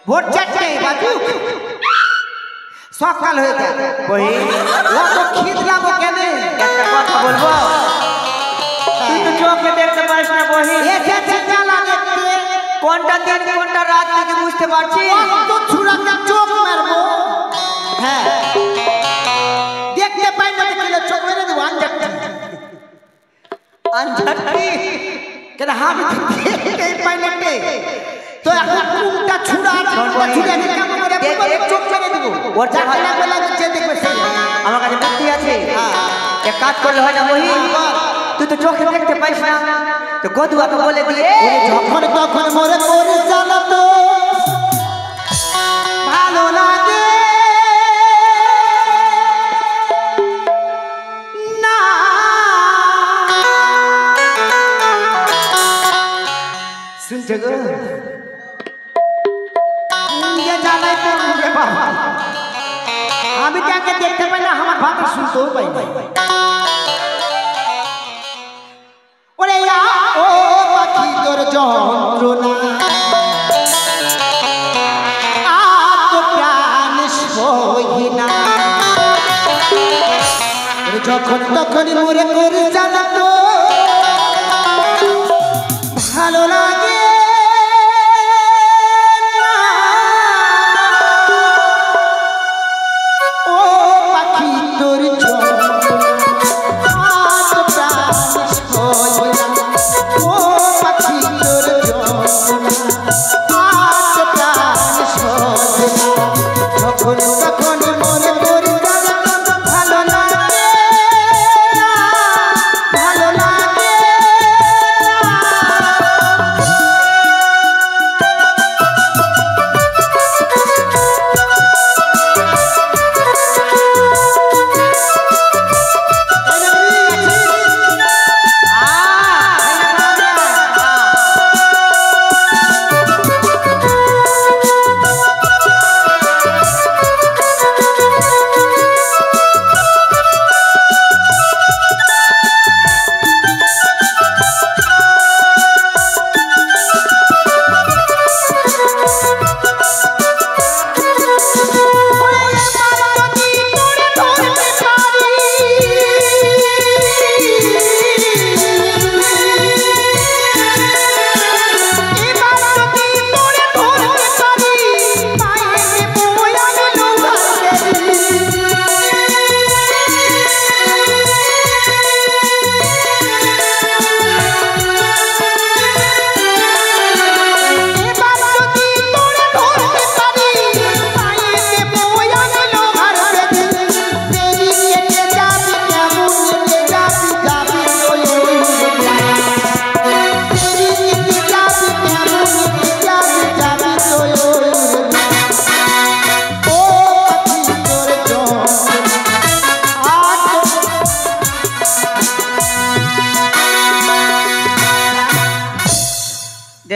ভোর 4টে বাজু সকাল হয়ে যায় বহি ও তো খিদলাম কেন একটা কথা বলবো তুই তো চোখে দেখতে পারিস না বহি এসেছে জ্বালা দেখতে কোনটা দিন কোনটা রাত থেকে বুঝতে পারছিস তো ছুরাটা চোখ মারবো হ্যাঁ দেখতে পাই না দেখলে চোখ মেরে দেবো আনজাটি কেন আমি এই পাইলটে তো এখন কোনটা ছুরা আমি কেমন করে চোখ মেরে দেবো ওর যাকে না বলে যে দেখবে সেই আমার কাছে বুদ্ধি আছে এক কাজ করলে হয় না বহি তুই তো চোখে দেখতে পাইস না তো গদুয়াকে বলে দিয়ে যখন তখন মরে করে জ্বালাতো ভালো লাগে না শুনছে গো জ্বালাই তো বাবা আমি তাকে দেখতে পাই না আমার ভাষা শুনতেও পাই না ওরে ও পাখি তোর যন্ত্রণা আত প্রাণ সহি না যখন তখন মরে করে জ্বালাতো ভালো লাগে ও পাখি তোর ভালো লাগে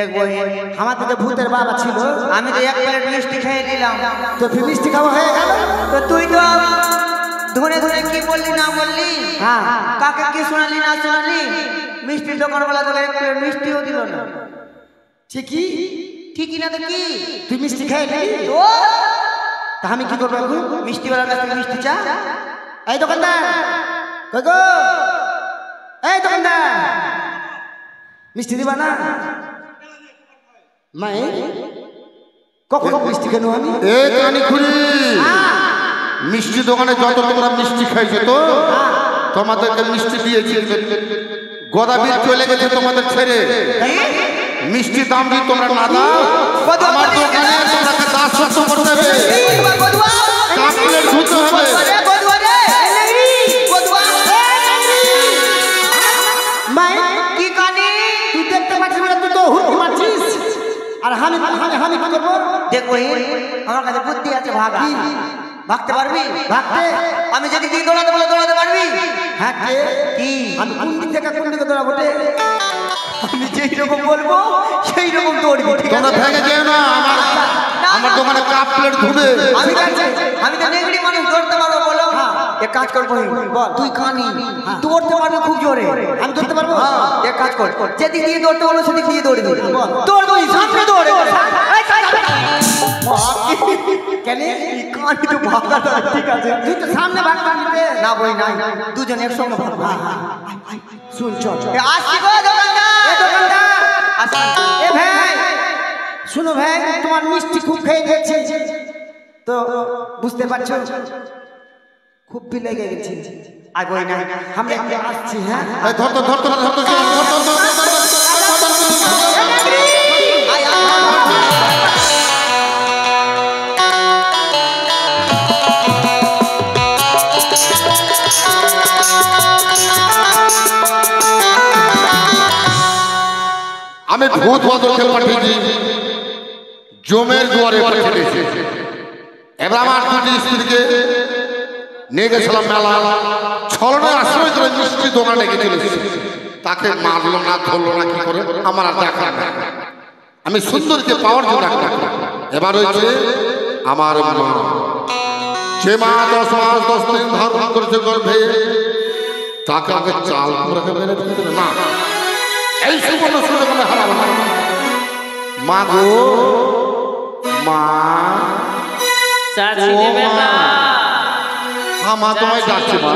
দেখবো আমার থেকে ভূতের বাবা ছিল, আমি তো এক প্লেট মিষ্টি খেয়ে নিলাম, তো ফির মিষ্টি খাওয়া হয়ে গেল। তো তুই তো ধরে ধরে কি বললি না বললি, হ্যাঁ কাকে কি শোনালি না শোনালি, মিষ্টির দোকানওয়ালা তোকে এক প্লেট মিষ্টিও দিল না। ঠিকই ঠিকই না তো কি, তুই মিষ্টি খেয়ে নিলি, তা আমি কি করবো এখন? মিষ্টিওয়ালার কাছ থেকে মিষ্টি চা। এই দোকানদার, কই গো, এই দোকানদার, মিষ্টি দিবা না? মায়ে কখন মিষ্টি কেন আমি? এ কানি খুলি, মিষ্টি দোকানে যত তোমরা মিষ্টি খাইছো তো তোমাদেরকে মিষ্টি দিয়েছি, গোদাবীর চলে গেছে তোমাদের ছেড়ে। মিষ্টি দাম দিয়ে তোমরা না দাও, আমার দোকানে তোমাকে দাসত্ব করতে হবে, কাপড়ে ধুতে হবে। মায়ে কি কানি তুই দেখতে পাচ্ছিস না, তুই তো হুড়কি মারছিস, আর আমি আমি কি করবো? দেখো আমার কাছে বুদ্ধি আছে, ভাগা ভাগতে পারবি? ভাগতে আমি যদি তুই দৌড়াতে বলে দৌড়াতে পারবি? হাঁটতে কি আমি কোন দিক থেকে কোন দিকে দৌড়াবো রে? আমি যেই রকম বলবো সেই রকম দৌড়বি, ঠিক তোমরা আছে? ভেঙে যেও না, আমার দোকানে কাপ প্লেট ধুবে। আমি তো নেগড়ি মানুষ, দৌড়তে পারবো বলো। এক কাজ কর বল, তুই কানি দৌড়তে পারবি খুব জোরে, আমি ধরতে পারবো? এক কাজ কর, যেদিক দিয়ে দৌড়তে বলো সেদিক দিয়ে দৌড়বি, দৌড়বি সামনে দৌড়ে। কেন কানি তো ভাগা, ঠিক আছে? তুই তো সামনে ভাগবা নিতে না বই না, দুজন একসঙ্গে ভাগবো। শুন চল আসছি গো দোকানদার, এ দোকানদার, আসুন। এ ভাই শুনো ভাই, তোমার মিষ্টি খুব খেয়ে গেছে তো বুঝতে পারছো, খুব বি লেগে গেছে। আর বই না, আমরা একটু আসছি। হ্যাঁ এই ধর ধর ধর ধর ধর ধর ধর ধর ধর ধর। আমি ভূত বদলকে পাঠিয়েছি, জমের দুয়ারে পাঠিয়েছি। এবার আমার দুটি স্ত্রীকে নিয়ে গেছিলাম মেলা, ছলনে আশ্রয় করে মিষ্টি দোকানে ডেকে চলেছি। তাকে মারলো না, ধরলো না, কি করে আমার আর দেখা না। আমি সুন্দরকে পাওয়ার জন্য ডাকলাম। এবার হয়েছে আমার মা, যে মা 10 মাস 10 দিন ধারণ করেছে গর্ভে, তাকে আগে চাল করে মেরে ফেলে দেবে না, এই সুবর্ণ সুযোগ আমি হারাবো না। মা গো, মা, চাচি ও রে মা, বেটা, হ্যাঁ মা তোমায় ডাকছে মা।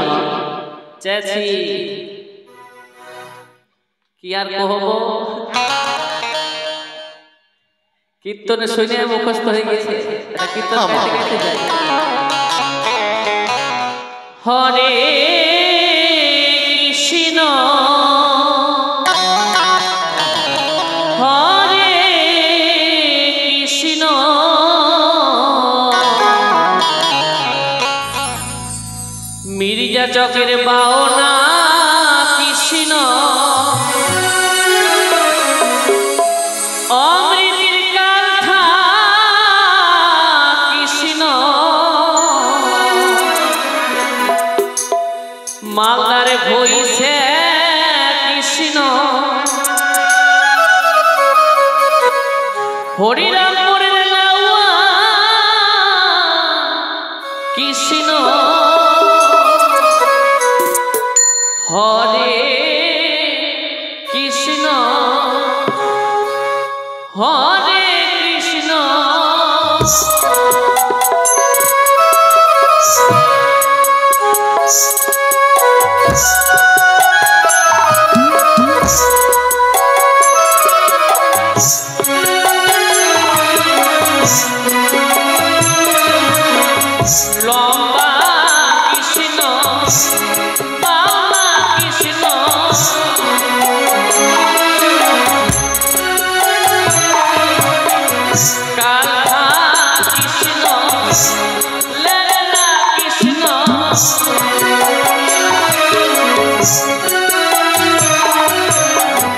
চাচি কি আর কহব, কীর্তনে শুনে মুখস্থ হয়ে গেছে, এটা কীর্তন গাইতে গাইতে যায়। হরে কৃষ্ণ হরে কৃষ্ণ মির্জা চকের বাওনা কৃষ্ণ, অমৃতির কাঁথা কৃষ্ণ, মালদারে ভইছে কৃষ্ণ, হরিরামপুরের লাউয়া কৃষ্ণ, হরে কৃষ্ণ হরে কৃষ্ণ। লম্বা কৃষ্ণ, বাবা কৃষ্ণ, কালা কৃষ্ণ, লেলা কৃষ্ণ,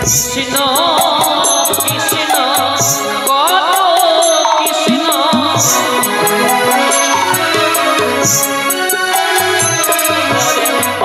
কৃষ্ণ কৃষ্ণ কত কৃষ্ণ, হরে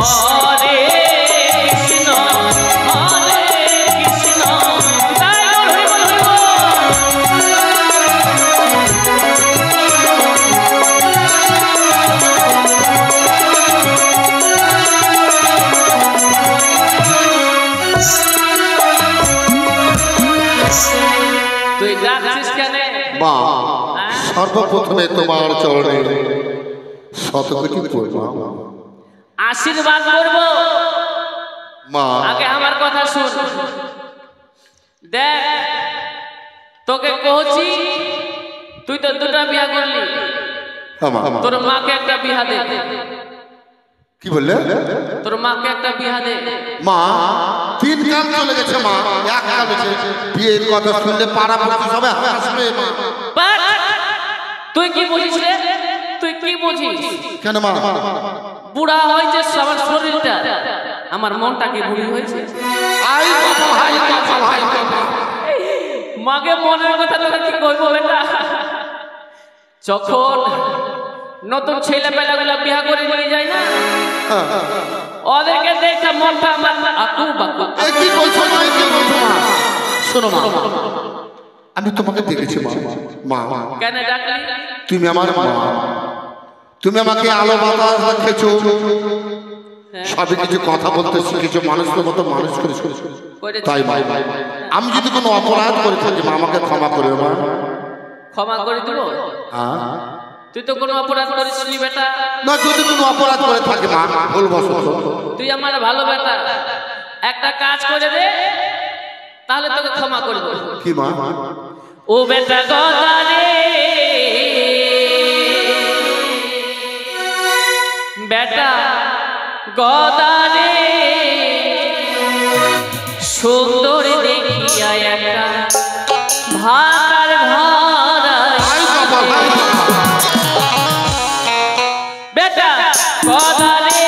সর্বপ্রথমে তোমার চরণে শত কোটি প্রণাম। আশীর্বাদ করব মা আগে আমার কথা শুন। দেখ তোকে কইছি তুই তো দুটা বিয়া করলি, তোর মাকে একটা বিয়া দে। কি বললে? তোর মাকে একটা বিয়া দে। মা 3 কাল চলে গেছে মা, 1 কাল হয়েছে। বিয়ের কথা শুনলে পাড়া পড়ছে সবাই হাসবে মা। বাট তুই কি বুঝিস রে? তুই কি বুঝিস? কেন মা? বুড়া হয়েছে আমার শরীরটা, আমার মনটা কি বুড়ি হয়েছে? আই বাবা ভাই বাবা ভাই বাবা। মাকে মনের কথা তোকে কি কইব বেটা? যখন নতুন ছেলে পেলাগুলো বিয়া করে নিয়ে যায় না, ওদেরকে দেখে মনটা আমার আকু বাকু। এই কি বলছো মা? কি বলছো মা? শোনো মা, আমি তোমাকে দেখেছি মা। মা কেন ডাকলি? তুমি আমার মা, তুমি আমাকে আলো বাতাস রেখেছো, সবই কিছু কথা বলতে শিখেছো, মানুষের মতো মানুষ করেছো। তাই মা আমি যদি কোনো অপরাধ করে থাকি মা আমাকে ক্ষমা করে মা। ক্ষমা করে দিব? তুই তো কোনো অপরাধ করিসনি বেটা। না যদি কোনো অপরাধ করে থাকি মা বলবো। তুই আমার ভালো বেটা, একটা কাজ করে দে তাহলে তোকে ক্ষমা করব। কি মা? ও বেটা গদারে, বেটা গদারে, সুন্দর দেখিয়া একটা ভাতার ঘর। বেটা গদারে,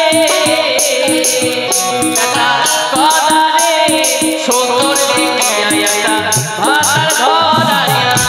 বেটা গদারে, সুন্দর দেখিয়া একটা ভাতার ঘর আইয়াছে।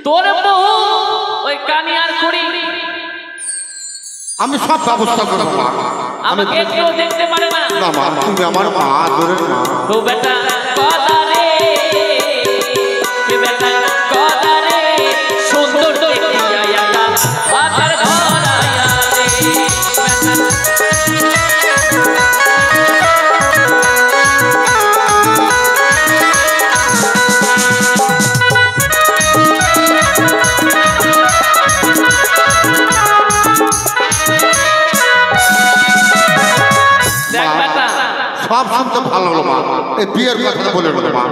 তোর বউ ওই কানিয়ার কুড়ি আমি সব ব্যবস্থা করবো মা। আমাকে একটু দেখতে পারে না? না মা তুমি আমার মা, দূরের মা। ও বেটা গদারে, বেটা গদারে, সুন্দর দেখিয়া একটা ভাতার ঘর আইয়াছে। সব শুনতে ভালো হলো মা, এই বিয়ের কথা বলে মা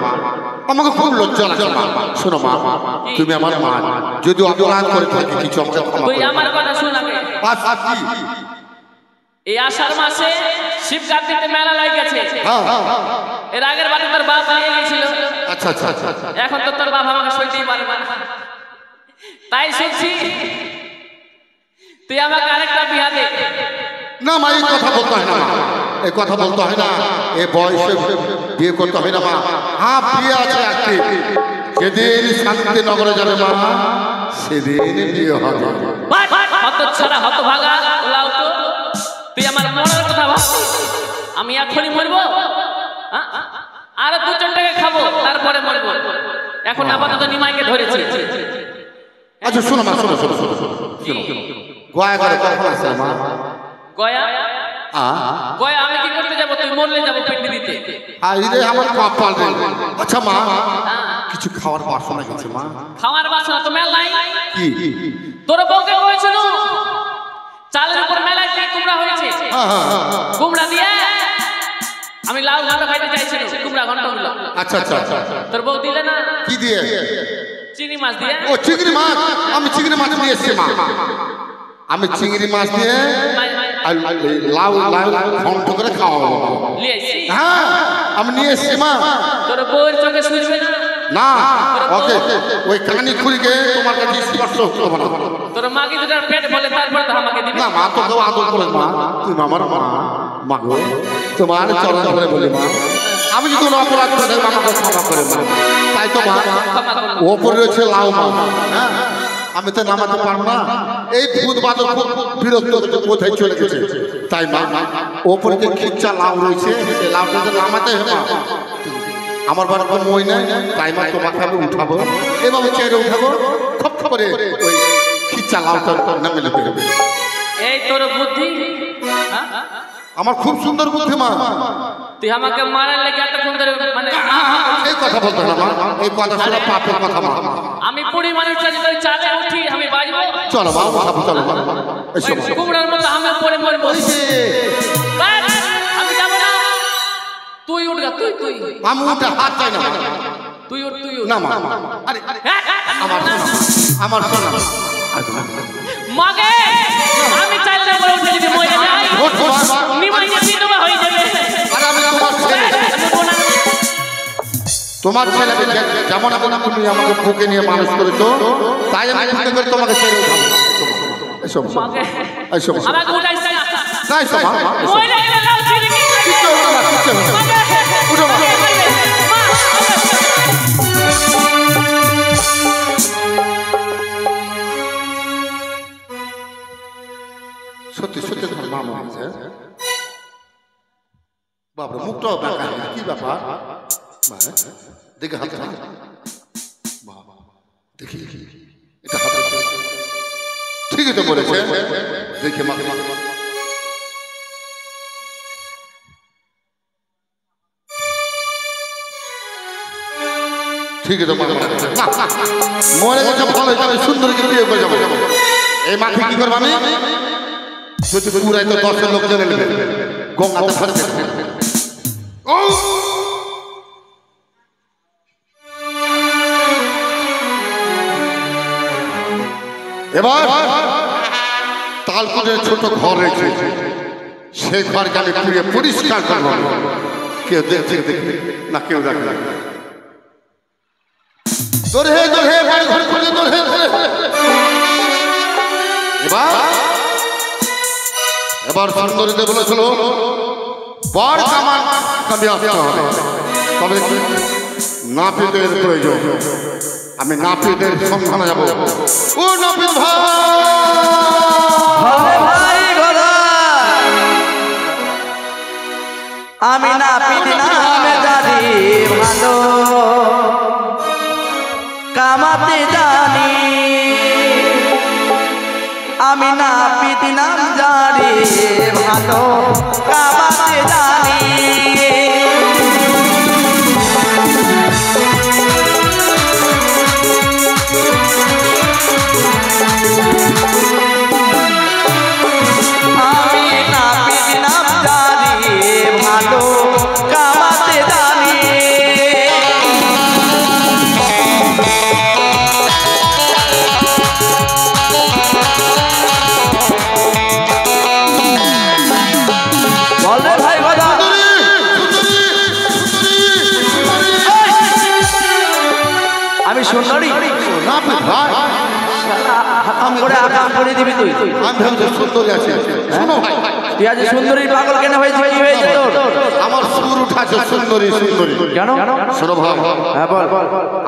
আমাকে খুব লজ্জা লাগে মা। শোনো মা, তুমি আমার মা, যদি অপরাধ করে থাকি কিছু আমাকে ক্ষমা তুই করো। আমার কথা শুন আগে। এই আষাঢ় মাসে শিবরাত্রিতে মেলা লাগেছে। এর আগের বারে তোর বাপ নিয়ে গেছিল। আচ্ছা আচ্ছা আচ্ছা। এখন তো তোর বাপ আমাকে সইতেই পারে না, তাই শুনছি তুই আমাকে আরেকটা বিয়া দে। না মা এই কথা বলতে হয় না, এই কথা বলতে হয় না, এ বয়সে বিয়ে করতে হয় না মা। হ্যাঁ বিয়ে আছে একটি, যেদিন শান্তিনগরে যাবে মা সেদিন বিয়ে হবে। হত ছাড়া হত ভাগা লাউ তো, তুই আমার মনের কথা ভাবছিস? আমি এখনই মরবো? আরো 2-4 টাকা খাবো তারপরে মরবো। এখন আপাতত নিমাইকে ধরেছি। আচ্ছা শোনো মা, শোনো শোনো শোনো শোনো, গোয়া করে কখন আসছে মা? গয়া গয়া আমি কি করতে যাবো? তুই মরলে যাবো পিন্ডি দিতে। আরে আমার কপাল রে। আচ্ছা মা কিছু খাওয়ার বাসনা গেছে মা? খাওয়ার বাসনা তো মেলাই। কি? তোর বউকে কইছিল চালের উপর মেলায় কি কুমড়া হয়েছে, কুমড়া দিয়ে আমি লাউ ঘন্ট খাইতে চাইছিলাম, কুমড়া ঘন্ট গুলো। আচ্ছা আচ্ছা। তোর বউ দিলে না? কি দিয়ে? চিংড়ি মাছ দিয়ে ও চিংড়ি মাছ, আমি চিংড়ি মাছ নিয়ে এসছি মা। আমি চিংড়ি মাছ দিয়ে আর লাউ লাউ ঘন্ট করে খাওয়াবো। লিয়েছি হ্যাঁ আমি নিয়ে এসছি মা। তোর বউয়ের চোখে সুজবে না? না ওকে ওই কানি খুঁড়িকে তোমার কাছে স্পর্শ করবো না। তোর মাকে দুটার পেট বলে তারপর তো আমাকে দিবি। না মা তো কেউ আদর করে মা, তুমি আমার মা। মা গো তোমার চরণ ধরে বলি মা, আমি যদি কোনো অপরাধ করে থাকি আমাকে ক্ষমা করে মা। তাই তো মা ওপরে রয়েছে লাউ মা, হ্যাঁ আমি তো নামাতে পারবো না। এই ভূত বাদর খুব বিরক্ত হচ্ছে কোথায় চলে গেছে। তাই মা ওপরে যে খিচ্চা লাউ রয়েছে সেই লাউটা তো নামাতে হবে মা। আমার বাড়ি কোনো মই নাই, তাই মা তোমাকে আমি উঠাবো এবং চেয়ে উঠাবো খপ করে ওই খিচ্চা লাউটা নামে লেগে যাবে। এই তোর বুদ্ধি হ্যাঁ? আমার খুব সুন্দর বুদ্ধি মা। তুই আমাকে মারার লেগে এতক্ষণ ধরে মানে এই কথা বলতে না মা, এই কথা শোনা পাপের কথা মা। আমি পুরি মানুষটা যদি চালে উঠি আমি বাজবো। চলো মা উঠাবো, চলো মা এসো মা। কুমড়ার মতো আমি পরে মরবো। আমি যাবো না, তুই উঠগা, তুই তুই আমি উঠে হাত চাই না তুই উঠ, তুই উঠ না মা। আরে আমার শোনা, আমার শোনা মাগে আমি চাইলে বলে উঠে যদি মরে যাই নিমাই যে বিধবা হয়ে যাবে। আরে আমি তোমার ছেলে, তোমার ছেলে যেমন এখন তুমি আমাকে বুকে নিয়ে মানুষ করেছো, তাই আমি বুকে করে তোমাকে ছেড়ে উঠাবো। এসো মা, মাগে এসো মা, আমাকে উঠাইছে না। না এসো মা, এসো। মরে গেলে লাউ ছিঁড়ে কি খাবে? কিচ্ছু হবে না, কিচ্ছু হবে না। উঠো মা। সত্যি সত্যি তোমার মা মা আছে বাবা, মুখটাও ব্যাপার কি ব্যাপার মা? দেখে হাতে বাবা দেখি এটা হাতে ঠিকই তো বলেছে। দেখে মা ঠিকই তো মা মরে গেছে ভালো যাবে, সুন্দরীকে বিয়ে করে যাবো। এই মাকে কি করবো আমি? যদি পুরাই তো 10 লোক জেনে নেবে গঙ্গাতে ফেলে দেবে। ও এবার তালপুরের ছোট ঘর রয়েছে, সেই ঘরকে আমি পুড়িয়ে পরিষ্কার করবো। কেউ দেখছে দেখবে না, কেউ দেখবে না। দৌড়ে দৌড়ে বাড়ি ঘর খুলে দৌড়ে। এবার সুন্দরীতে বলেছিল বর কামান কামে আসতে হবে, তবে নাপিতের প্রয়োজন। আমি নাপিতের সন্ধানে যাব। ও নাপিত ভাই ঘোড়া আমি নাপিত নামে জানি ভালো, কামাতে জানি আমি নাপিত নাম জানি ভালো, কামাতে জানি আমি নাপিত নাম জানি ভালো, কামাতে জানি বলে ভাই বাবা আমি সুন্দরী নাপিত ভাই, হাতাম করে আকাম করে দিবি তুই। আমি ভেবেছি সুন্দরী আছে। শোনো ভাই, তুই আজ সুন্দরী পাগল কেন হয়েছে? কি হয়েছে তোর? আমার সুর উঠাছে সুন্দরী সুন্দরী। কেন? শোনো ভাই, হ্যাঁ বল।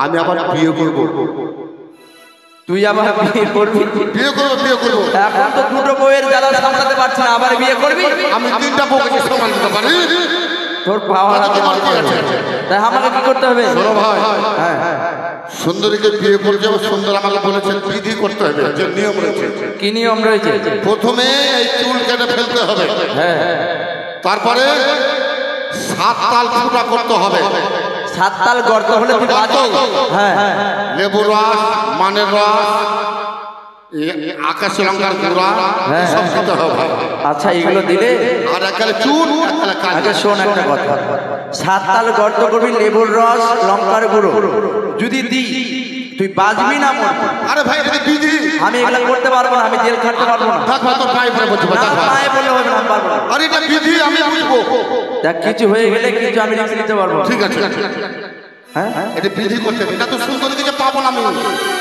আমি আবার বিয়ে করবো। তুই আবার বিয়ে করবি? বিয়ে করবো, বিয়ে করবো। এখন তো দুটো বউয়ের জ্বালা সামলাতে পারছি না, আবার বিয়ে করবি? আমি 3টা বউকে সামাল দিতে পারি। তোর পাওয়ার আছে। তোমার কি আছে? তাই আমাকে কি করতে হবে? শোনো ভাই, হ্যাঁ সুন্দরীকে বিয়ে করে যাবো। সুন্দর আমাকে বলেছেন বিধি করতে হবে, যে নিয়ম রয়েছে। কি নিয়ম রয়েছে? প্রথমে এই চুল কেটে ফেলতে হবে, হ্যাঁ তারপরে 7 তাল ফুটা করতে হবে। 7 তাল গর্ত হলে তুই বাঁচো। হ্যাঁ লেবু রস, মানের রস, আকাশি লঙ্কার গুঁড়া সব দিতে হবে। আচ্ছা এগুলো দিলে আর এককালে চুন, এককালে আগে কাজ। শোন একটা কথা, 7 তাল গর্ত করবি, লেবুর রস, লঙ্কার গুঁড়ো যদি দিই তুই বাজবি না মরবি। আরে ভাই এটা বিধি। আমি এগুলো করতে পারবো না, আমি জেল খাটতে পারবো না। দেখ ভাই তোর পায়ে পড়ে বলছি ভাই, না, দেখ ভাই। পায়ে পড়লে হবে না, আমি পারবো না। আরে এটা বিধি, আমি বুঝবো। দেখ কিছু হয়ে গেলে কিছু আমি রিস্ক নিতে পারবো না। ঠিক আছে হ্যাঁ এটা বিধি করতে হবে, এটা তো সুন্দর দিকে পাবো না আমি।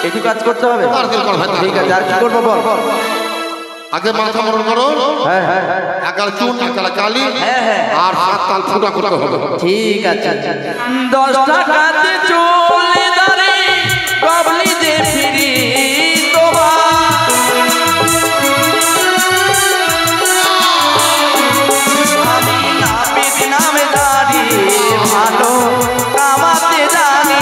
একটু কাজ করতে হবে। আর কি করব ভাই? ঠিক আছে, আর কি করবো বল। আগে মাথা মরণ করো, হ্যাঁ হ্যাঁ একাল চুন একাল কালি, হ্যাঁ, হ্যাঁ। আর 7 তাল ফুটা করতে হবে। ঠিক আছে। 10 টাকাতে চলে দাঁড়ে বাবলি যে ফিরি তোমার, আমি নাপিত নামে দাঁড়িয়ে ভালো কামাতে জানি।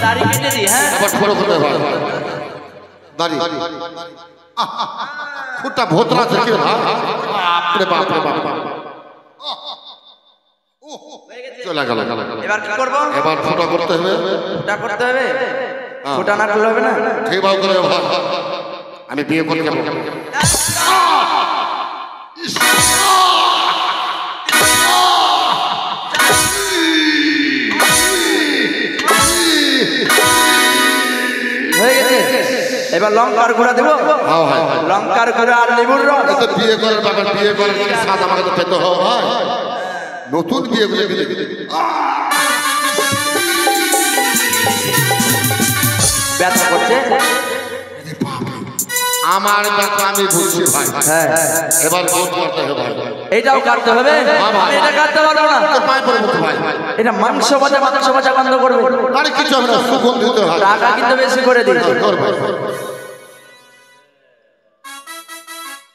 দাড়ি কেটে দিই, হ্যাঁ আবার ছোট করতে হবে দাড়ি। ফুটা ভোতরা থেকে ভাই, বাপরে বাপ রে বাপ। চলে গেল। এবার কি করবো? এবার ফুটা করতে হবে। ফুটা করতে হবে, ফুটা না করলে হবে না। ঠিক ভাব করে ভাই, আমি বিয়ে করতে যাবো। হয়ে গেছে, এবার লঙ্কার গুঁড়া দেবো। হ্যাঁ ভাই, লঙ্কার গুঁড়া আর লেবুর রস। তো বিয়ে করার ব্যাপার, বিয়ে করার স্বাদ আমাকে তো পেতে হবে ভাই। নতুন বিয়ে করে দিলে ব্যথা করছে। আমার ব্যাপার আমি বুঝছি ভাই। হ্যাঁ, এবার ভোট করতে হবে ভাই। এইটাও কাটতে হবে। আমি এটা কাটতে পারবো না। তোর পায়ে পড়ে বলছি ভাই। এটা মাংস ভাজা গন্ধ করবে। আরে কিছু হবে না, সুগন্ধিত হয়। টাকা কিন্তু বেশি করে দিই। করবে।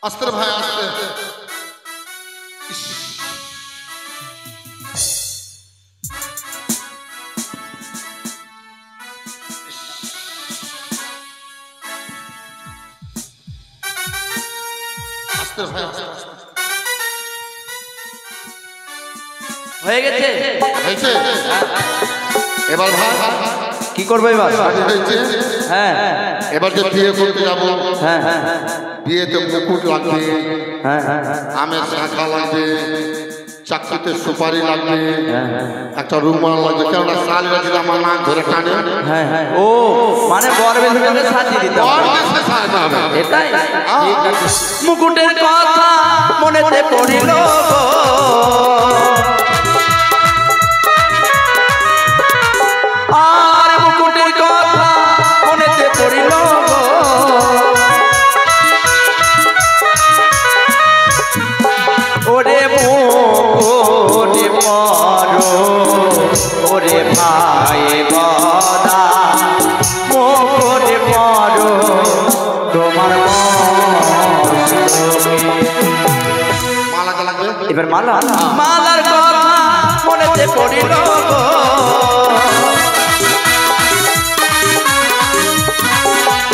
আস্তে রে ভাই আস্তে। আস্তে ভাই আস্তে। হয়ে গেছে। হয়েছে? এবার ভাই কি করবো এবার? হয়েছে। হ্যাঁ এবার যে বিয়ে করতে যাবো, হ্যাঁ হ্যাঁ বিয়েতে মুকুট লাগবে, হ্যাঁ হ্যাঁ আমের শাখা লাগবে, চাকরিতে সুপারি লাগবে, একটা রুমাল লাগবে, কেননা শালীরা যদি আমার নাক ধরে টানে, হ্যাঁ হ্যাঁ। ও মানে বরবেশ করে সাজিয়ে দিতে হবে। বর বেশে সাজতে হবে। এটাই ঠিক আছে। মুকুটের কথা মনেতে পড়িল গো, আর মুকুটের কথা মনেতে পড়িল গো, ওরে মুকুট পরো ওরে ভাই গদা, মুকুট পরো তোমার মালাটা লাগবে। এবার মালা, মালার কথা মনেতে পড়িল গো,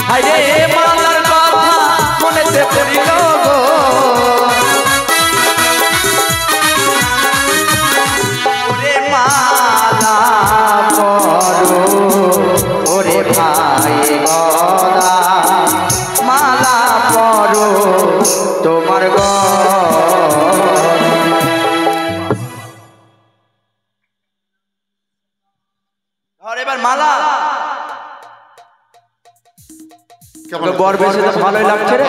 হায়রে মালার কথা মনেতে পড়িল গো, ওরে মালা পরো ওরে ভাই গদা, মালা পরো তোমার গো। আর এবার মালা কেমন বর বেশি তো ভালোই লাগছে রে।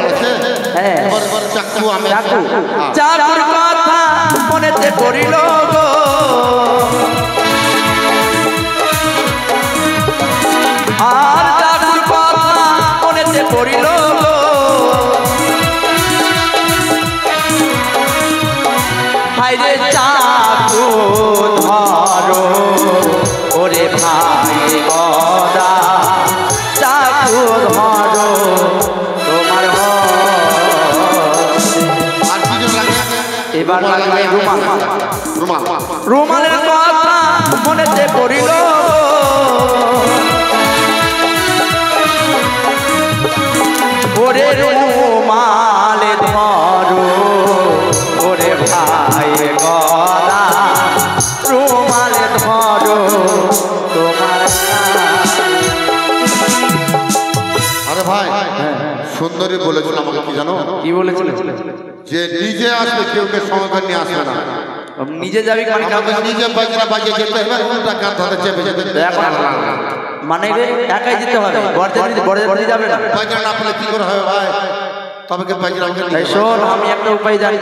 হ্যাঁ এবার চাকু আমি চাকু, চাকুর কথা মনেতে পড়িল গো, আর চাকুর কথা মনেতে পড়িল গো, হায়রে চাকু ধরো ওরে ভাই গদা, চাকু ধরো তোমার হস্তে। আর কি লাগবে? এবার লাগবে রুমাল। রুমাল। রুমালের কথা মনেতে পড়িল, ওরে রুমাল ধরো ওরে ভাই গদা, রুমাল ধরো তোমার। আরে ভাই সুন্দর সুন্দরী বলেছিল আমাকে কি জানো? কি বলেছিল? যে নিজে আসবে, কেউ কে সঙ্গে নিয়ে আসবে না। নিজে যাবি মানে আমাকে নিজে বাজনা বাজিয়ে যেতে হবে, উল্টা কাঁধ ধরে চেপে যেতে হবে। মানে একাই যেতে হবে, বরযাত্রী যাবে না। বাজনা না পেলে কি করে হবে ভাই? তবে কে বাজনা তাই শোন, আমি একটা উপায় জানি।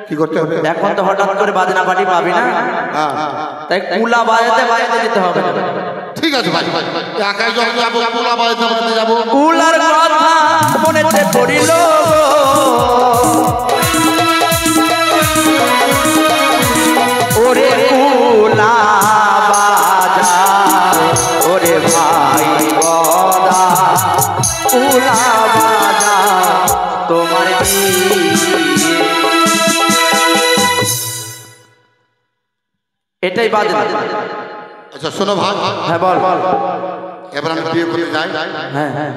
কি করতে হবে? এখন তো হঠাৎ করে বাজনা পার্টি পাবি না, তাই কুলা বাজাতে বাজাতে যেতে হবে। ঠিক আছে ভাই, একাই যখন যাবো কুলা বাজাতে বাজাতে যাবো। কুলার কথা মনেতে পড়িল, ওরে কুলা বাজা, ওরে ভাই বদা কুলা বাজা তোমার এটাই বাজনা। আচ্ছা শোনো ভাই। হ্যাঁ বল। এবার আমি বিয়ে করতে যাই। হ্যাঁ হ্যাঁ,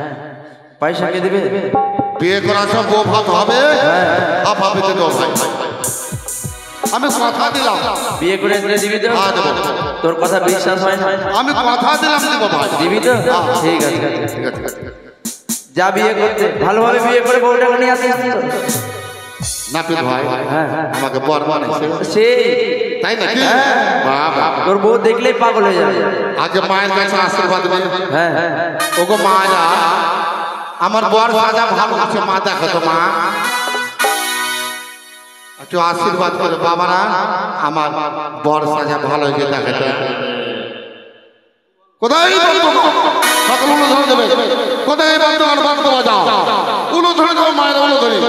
পয়সা কে দিবে? বিয়ে করার সব বউ ভাত হবে, হাফ হাফে দিতে হবে। আমি কথা দিলাম বিয়ে করে দিবি তো? হ্যাঁ দেবো। তোর কথা বিশ্বাস হয় না? আমি কথা দিলাম দেবো ভাই। দিবি তো? ঠিক আছে ঠিক আছে। যা বিয়ে করতে, ভালোভাবে বিয়ে করে বউটাকে নিয়ে আসিস তো। নাপিত ভাই আমাকে বর বানাইছে সেই তাই নাকি? বাবা, তোর বউ দেখলেই পাগল হয়ে যাবে। আগে মায়ের কাছে আশীর্বাদ নেই। হ্যাঁ ওগো মা, যা আমার বর সাজা ভালো আছে, মা দেখো তো মা, একটু আশীর্বাদ করে বাবারা, আমার বর সাজা ভালো হয়েছে দেখাতে। কোথায় সকল উলো ধরে দেবে, কোথায় বাদ্য আর বাদ্য বাজাও, উলো ধরে দেবো মায়ের উলো ধরে।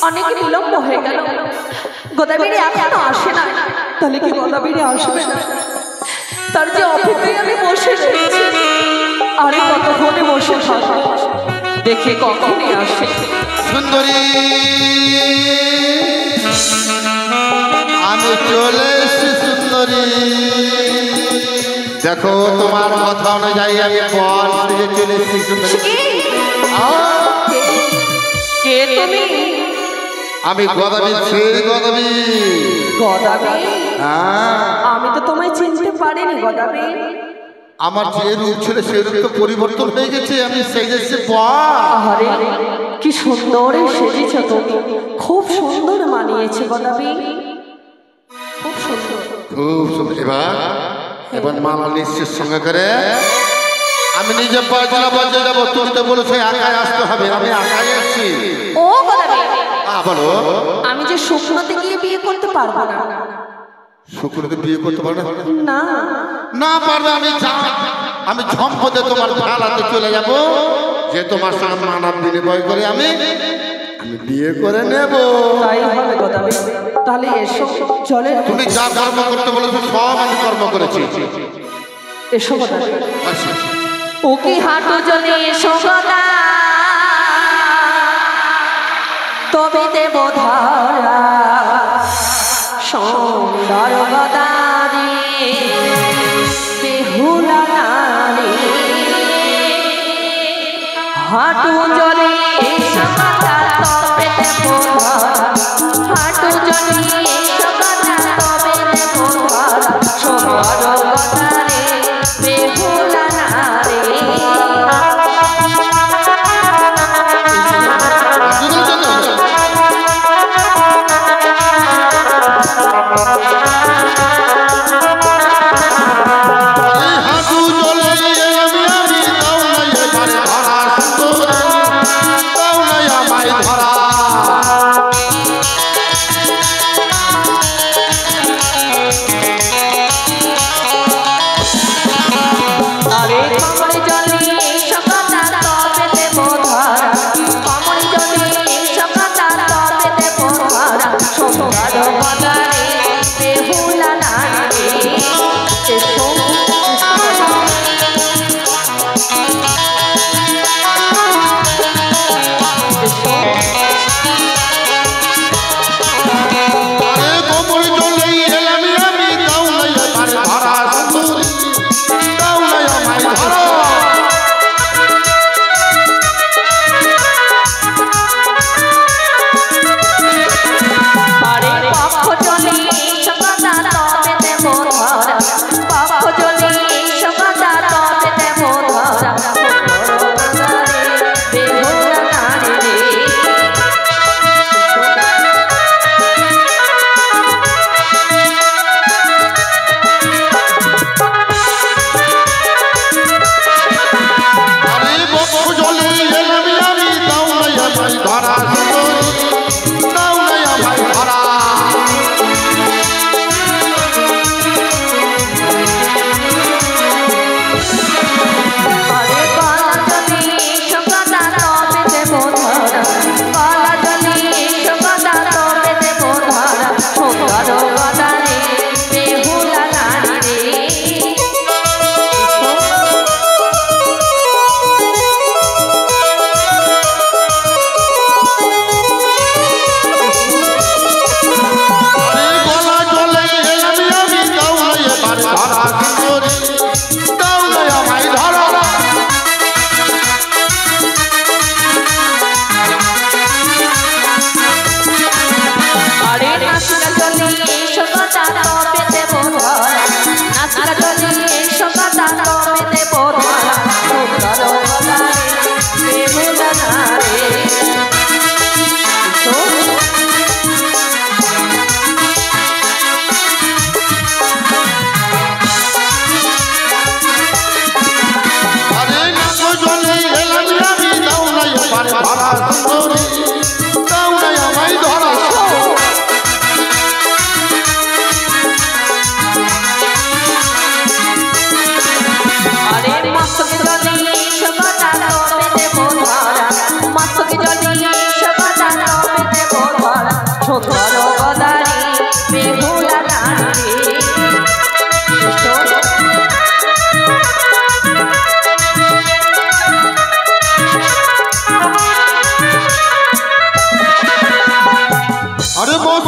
অনেক বিলম্ব হয়ে গেল, গোদাবরী এখনো আসে না। তাহলে কি গোদাবরী আসবে না? তার যে অপেক্ষায় আমি বসে রয়েছি, আরে কতক্ষণে বসে থাকবো, দেখে কখনই আসে। সুন্দরী আমি চলে এসেছি সুন্দরী, দেখো তোমার কথা অনুযায়ী আমি বর দিয়ে চলে এসেছি সুন্দরী। কে তুমি? আমি গদাবি, সেই গদাবি। গোদাবরী? হ্যাঁ, আমি তো তোমায় চিনতে পারিনি গোদাবরী। আমার যে রূপ ছিল সেই রূপ তো পরিবর্তন হয়ে গেছে, আমি সেই দেশে বর। আরে কি সুন্দর সেজেছ তুমি, খুব সুন্দর মানিয়েছে গোদাবরী, খুব সুন্দর। খুব সুন্দর। এবার মালা নিশ্চিত সঙ্গে করে আমি নিজে বাজনা বাজে যাবো। তুমি তো বলেছো একাই আসতে হবে, আমি একাই আসছি। ও গোদাবরী, বলো। আমি যে শুকনোতে গিয়ে বিয়ে করতে পারবো না। শুক্রকে বিয়ে করতে পারবে না? না পারবে, আমি ঝম্পদে তোমার খেলাতে চলে যাব, যে তোমার সঙ্গে মানব বিনিময় করে আমি বিয়ে করে নেব। তাই হবে গোদাবরী, তাহলে এসো চলে। তুমি যা কর্ম করতে বলেছো সব আমি কর্ম করেছি। এসো গোদাবরী। ও কি হাঁটু চলে এসো গোদা, তবে দেব ধারা সুন্দর গোদাবরী বেহুলা নারী, হাঁটু চলে এসো গোদা, তবে দেব ধারা, হাঁটু চলে এসো গোদা, তবে দেব ধারা সুন্দর গোদাবরী বেহুলা নারী। হাঁটু চলে আমি দাও না এবারে ধরা সুন্দর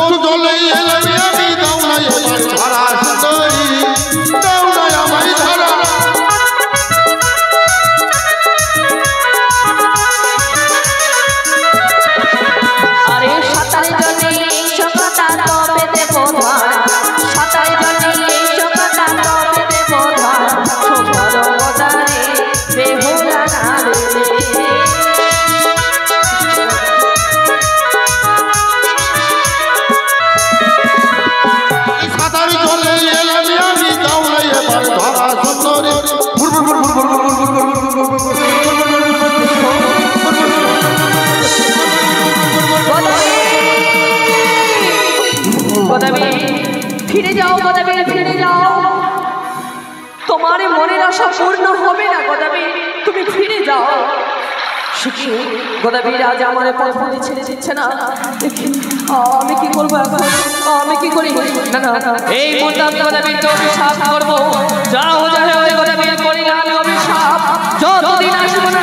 অনন্ত জলে এলাম আমি দাও না আমার ধারা সুন্দরী দাও না আমার ধারা আরে সাঁতারে জলে সকতা তবে দেবো ধার সাঁতারে জলে সকতা তবে দেবো ধার ছোটর মদারে বেহুলা না রে সাঁতার জলে এলাম আমি দাও না এবার ধারা সুন্দরী গদাবি ফিরে যাও গদাবি ফিরে যাও তোমার মনের আশা পূর্ণ হবে না গদাবি তুমি ফিরে যাও শিখি গদাবি রাজা আমার পথ পথে ছেড়ে দিচ্ছে না আমি কি করবো এখন আমি কি করি না না এই মুহূর্তে গদাবি তো অভিশাপ করবো যাও যাও গদাবি করিলাম অভিশাপ যতদিন আসবো না